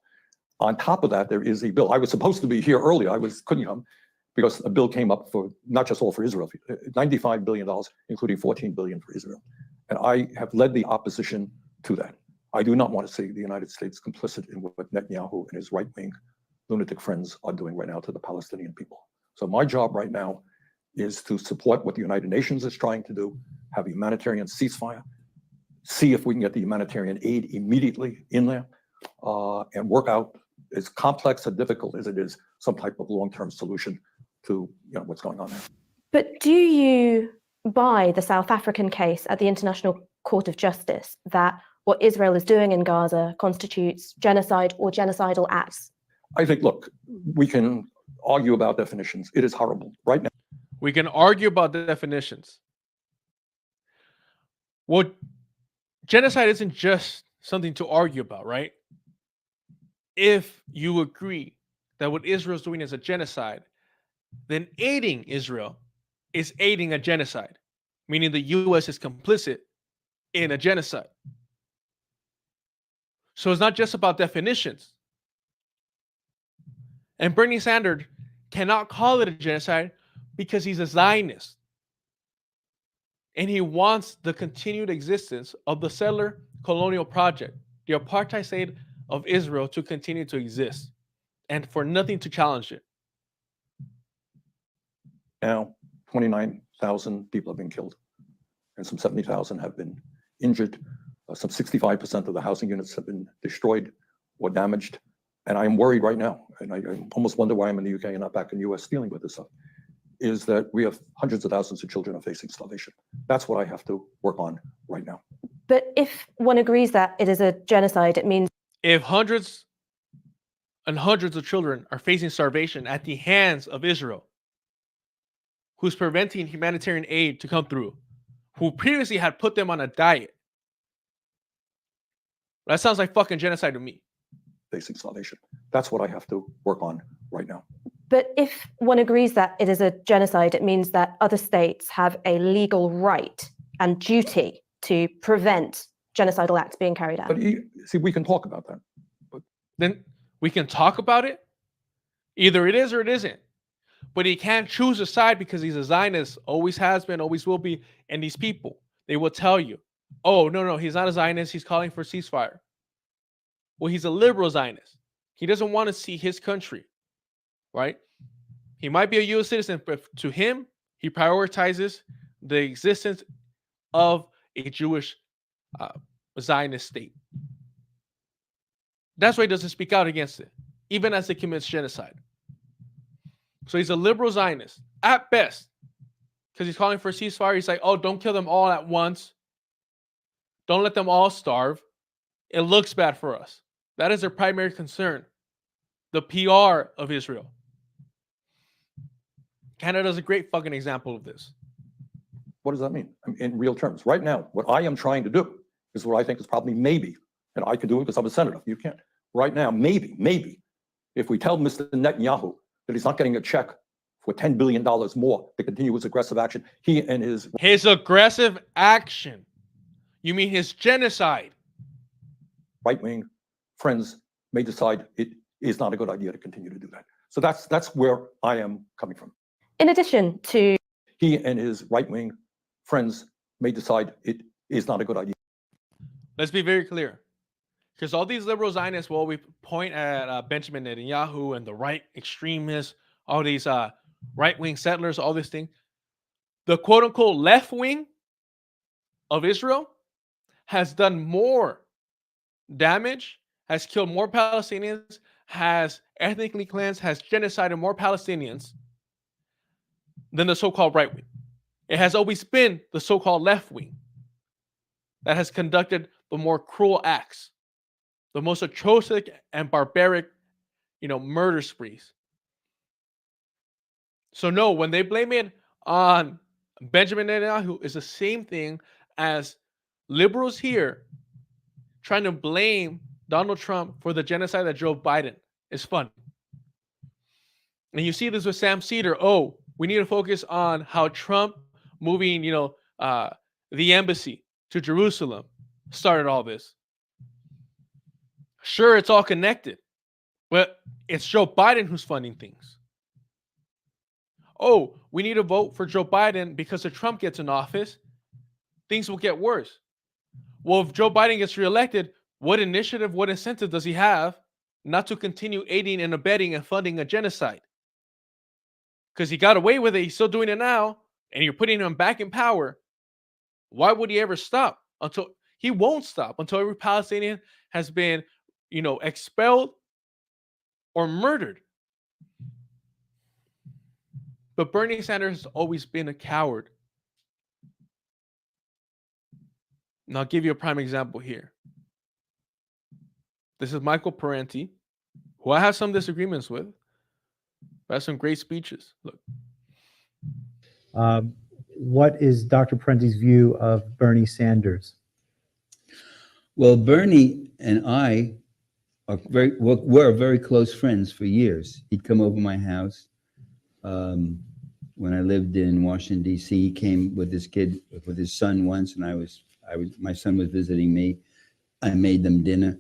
On top of that, there is a bill. I was supposed to be here earlier. Couldn't come because a bill came up for not just all for Israel, $95 billion, including $14 billion for Israel. And I have led the opposition to that. I do not want to see the United States complicit in what Netanyahu and his right-wing lunatic friends are doing right now to the Palestinian people. So my job right now is to support what the United Nations is trying to do, have a humanitarian ceasefire, see if we can get the humanitarian aid immediately in there, and work out, as complex and difficult as it is, some type of long-term solution to what's going on there. But do you by the South African case at the International Court of Justice that what Israel is doing in Gaza constitutes genocide or genocidal acts? I think, look, we can argue about definitions. It is horrible. Right now, We can argue about the definitions. Well, genocide isn't just something to argue about, right? If you agree that what Israel is doing is a genocide, then aiding Israel is aiding a genocide, meaning the U.S. is complicit in a genocide. So it's not just about definitions. And Bernie Sanders cannot call it a genocide because he's a Zionist. And he wants the continued existence of the settler colonial project, the apartheid state of Israel, to continue to exist and for nothing to challenge it. now 29,000 people have been killed and some 70,000 have been injured. Some 65% of the housing units have been destroyed or damaged. And I'm worried right now, and I almost wonder why I'm in the UK and not back in the US dealing with this stuff, is that we have hundreds of thousands of children are facing starvation. That's what I have to work on right now. But if one agrees that it is a genocide, it means If hundreds and hundreds of children are facing starvation at the hands of Israel, who's preventing humanitarian aid to come through, who previously had put them on a diet, that sounds like fucking genocide to me. Facing starvation. That's what I have to work on right now. But if one agrees that it is a genocide, it means that other states have a legal right and duty to prevent genocidal acts being carried out. But see, we can talk about that. But then we can talk about it. Either it is or it isn't. But he can't choose a side because he's a Zionist, always has been, always will be. And these people, they will tell you, oh, no, he's not a Zionist. He's calling for ceasefire. Well, he's a liberal Zionist. He doesn't want to see his country, right? He might be a U.S. citizen, but to him, he prioritizes the existence of a Jewish Zionist state. That's why he doesn't speak out against it, even as it commits genocide. So he's a liberal Zionist at best, because he's calling for a ceasefire. He's like, oh, don't kill them all at once. Don't let them all starve. It looks bad for us. That is their primary concern. The PR of Israel. Canada is a great fucking example of this. what does that mean? In real terms, right now, what I am trying to do is what I think is probably maybe, and I can do it because I'm a senator. You can't. Right now, maybe, if we tell Mr. Netanyahu that he's not getting a check for $10 billion more to continue his aggressive action, he and his aggressive action. You mean his genocide? Right-wing friends may decide it is not a good idea to continue to do that. So that's where I am coming from. In addition to he and his right-wing friends may decide it is not a good idea. Let's be very clear, because all these liberal Zionists will always point at Benjamin Netanyahu and the right extremists, all these right-wing settlers, all this thing. The quote-unquote left wing of Israel has done more damage, has killed more Palestinians, has ethnically cleansed, has genocided more Palestinians than the so-called right wing. It has always been the so-called left wing that has conducted the more cruel acts, the most atrocious and barbaric, murder sprees. So no, when they blame it on Benjamin Netanyahu, it's the same thing as liberals here trying to blame Donald Trump for the genocide that Joe Biden. It's funny. And you see this with Sam Cedar. Oh, we need to focus on how Trump moving, the embassy to Jerusalem started all this. Sure, it's all connected, but it's Joe Biden who's funding things. Oh, we need to vote for Joe Biden because if Trump gets in office, things will get worse. Well, if Joe Biden gets reelected, what initiative, what incentive does he have not to continue aiding and abetting and funding a genocide? Because he got away with it, he's still doing it now, and you're putting him back in power. Why would he ever stop? He won't stop until every Palestinian has been, expelled or murdered. But Bernie Sanders has always been a coward And I'll give you a prime example here. This is Michael Parenti, who I have some disagreements with, but has some great speeches. Look. What is Dr. Parenti's view of Bernie Sanders? Well, Bernie and I were very close friends for years. He'd come over my house when I lived in Washington, D.C. He came with his son once, and my son was visiting me. I made them dinner.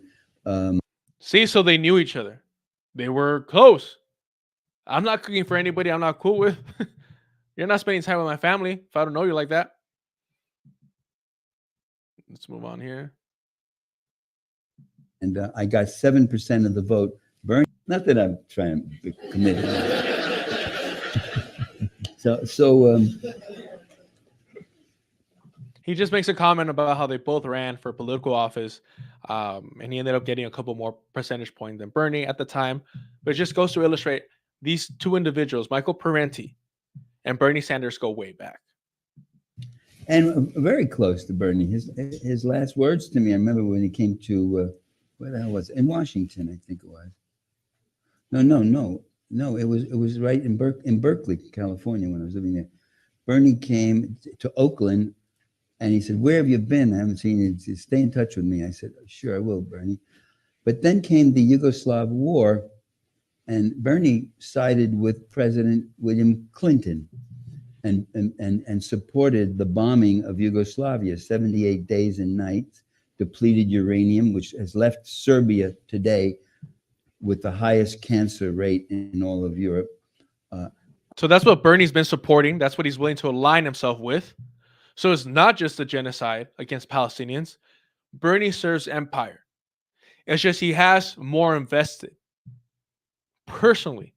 See, so they knew each other. They were close. I'm not cooking for anybody I'm not cool with. You're not spending time with my family if I don't know you like that. Let's move on here. And I got 7% of the vote. Bernie, not that I'm trying to be committed. He just makes a comment about how they both ran for political office, and he ended up getting a couple more percentage points than Bernie at the time. But it just goes to illustrate these two individuals, Michael Parenti and Bernie Sanders, go way back. And very close to Bernie. His last words to me, I remember when he came to, where the hell was it? In Washington, I think it was. No, it was right in Berkeley, California, when I was living there. Bernie came to Oakland, and he said, "Where have you been? I haven't seen you. Stay in touch with me." I said, "Sure, I will, Bernie." But then came the Yugoslav war, and Bernie sided with President William Clinton and supported the bombing of Yugoslavia, 78 days and nights, depleted uranium, which has left Serbia today with the highest cancer rate in all of Europe. So that's what Bernie's been supporting. That's what he's willing to align himself with. So it's not just a genocide against Palestinians. Bernie serves empire. It's just he has more invested personally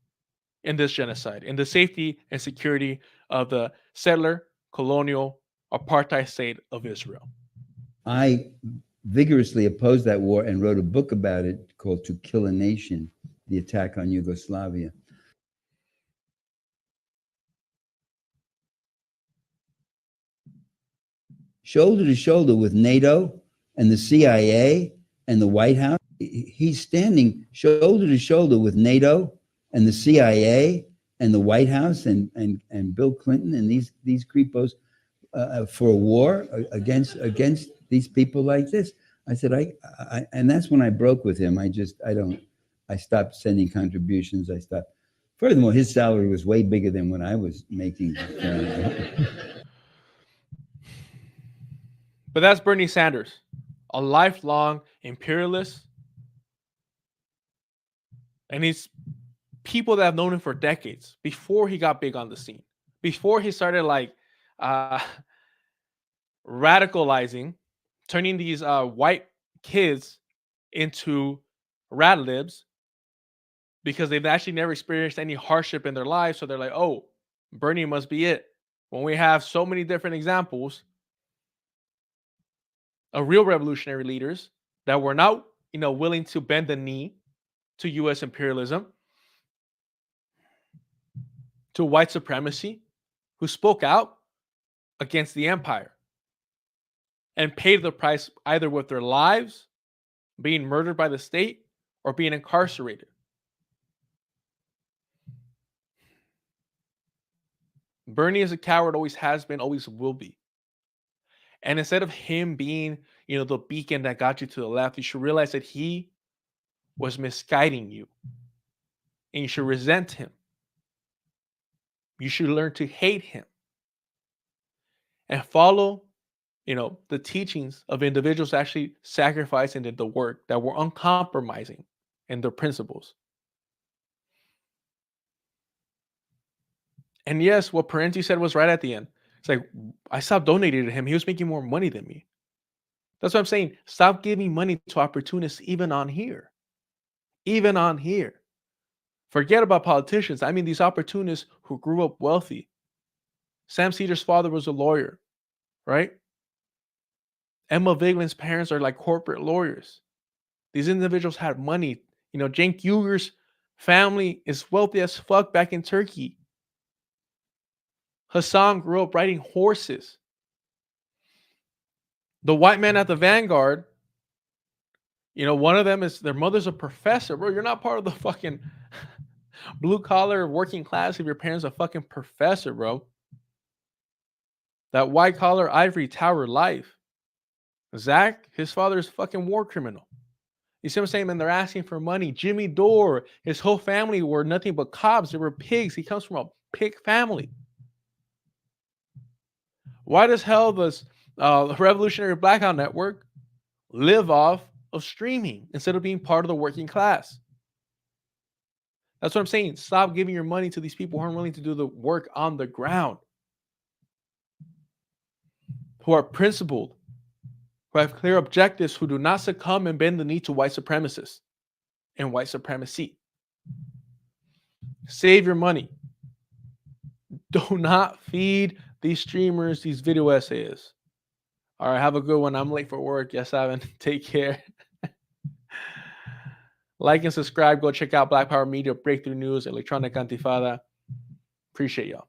in this genocide, in the safety and security of the settler, colonial, apartheid state of Israel. I vigorously opposed that war and wrote a book about it called To Kill a Nation, the attack on Yugoslavia. Shoulder to shoulder with NATO and the CIA and the White House. He's standing shoulder to shoulder with NATO and the CIA and the White House and Bill Clinton and these creepos for a war against these people like this. I said, I and that's when I broke with him. I stopped sending contributions. I stopped. Furthermore, his salary was way bigger than what I was making. But that's Bernie Sanders, a lifelong imperialist. And he's people that have known him for decades, before he got big on the scene, before he started radicalizing, turning these white kids into rat libs because they've actually never experienced any hardship in their lives. So they're like, oh, Bernie must be it. When we have so many different examples of real revolutionary leaders that were not, willing to bend the knee to U.S. imperialism, to white supremacy, who spoke out against the empire and paid the price either with their lives, being murdered by the state, or being incarcerated. Bernie is a coward, always has been, always will be. And instead of him being, the beacon that got you to the left, you should realize that he was misguiding you. And you should resent him. You should learn to hate him. And follow, the teachings of individuals actually sacrificing the work, that were uncompromising in their principles. And yes, what Parenti said was right at the end. It's like, I stopped donating to him. He was making more money than me. That's what I'm saying. Stop giving money to opportunists even on here. Even on here. Forget about politicians. I mean, these opportunists who grew up wealthy. Sam Cedars' father was a lawyer, right? Emma Viglin's parents are like corporate lawyers. These individuals had money. Cenk Uyghur's family is wealthy as fuck back in Turkey. Hassan grew up riding horses. The white man at the Vanguard, you know, one of them is their mother's a professor. Bro, you're not part of the fucking blue collar working class if your parents a fucking professor, bro. That white collar ivory tower life. Zach, his father is a fucking war criminal. You see what I'm saying? Man, they're asking for money. Jimmy Dore, his whole family were nothing but cops. They were pigs. He comes from a pig family. Why does hell does Revolutionary Blackout Network live off of streaming instead of being part of the working class? That's what I'm saying. Stop giving your money to these people who aren't willing to do the work on the ground, who are principled, who have clear objectives, who do not succumb and bend the knee to white supremacists and white supremacy. Save your money. Do not feed these streamers these video essays. All right, have a good one. I'm late for work. Yes, Evan. Take care. Like and subscribe. Go check out Black Power Media, Breakthrough News, Electronic Antifada. Appreciate y'all.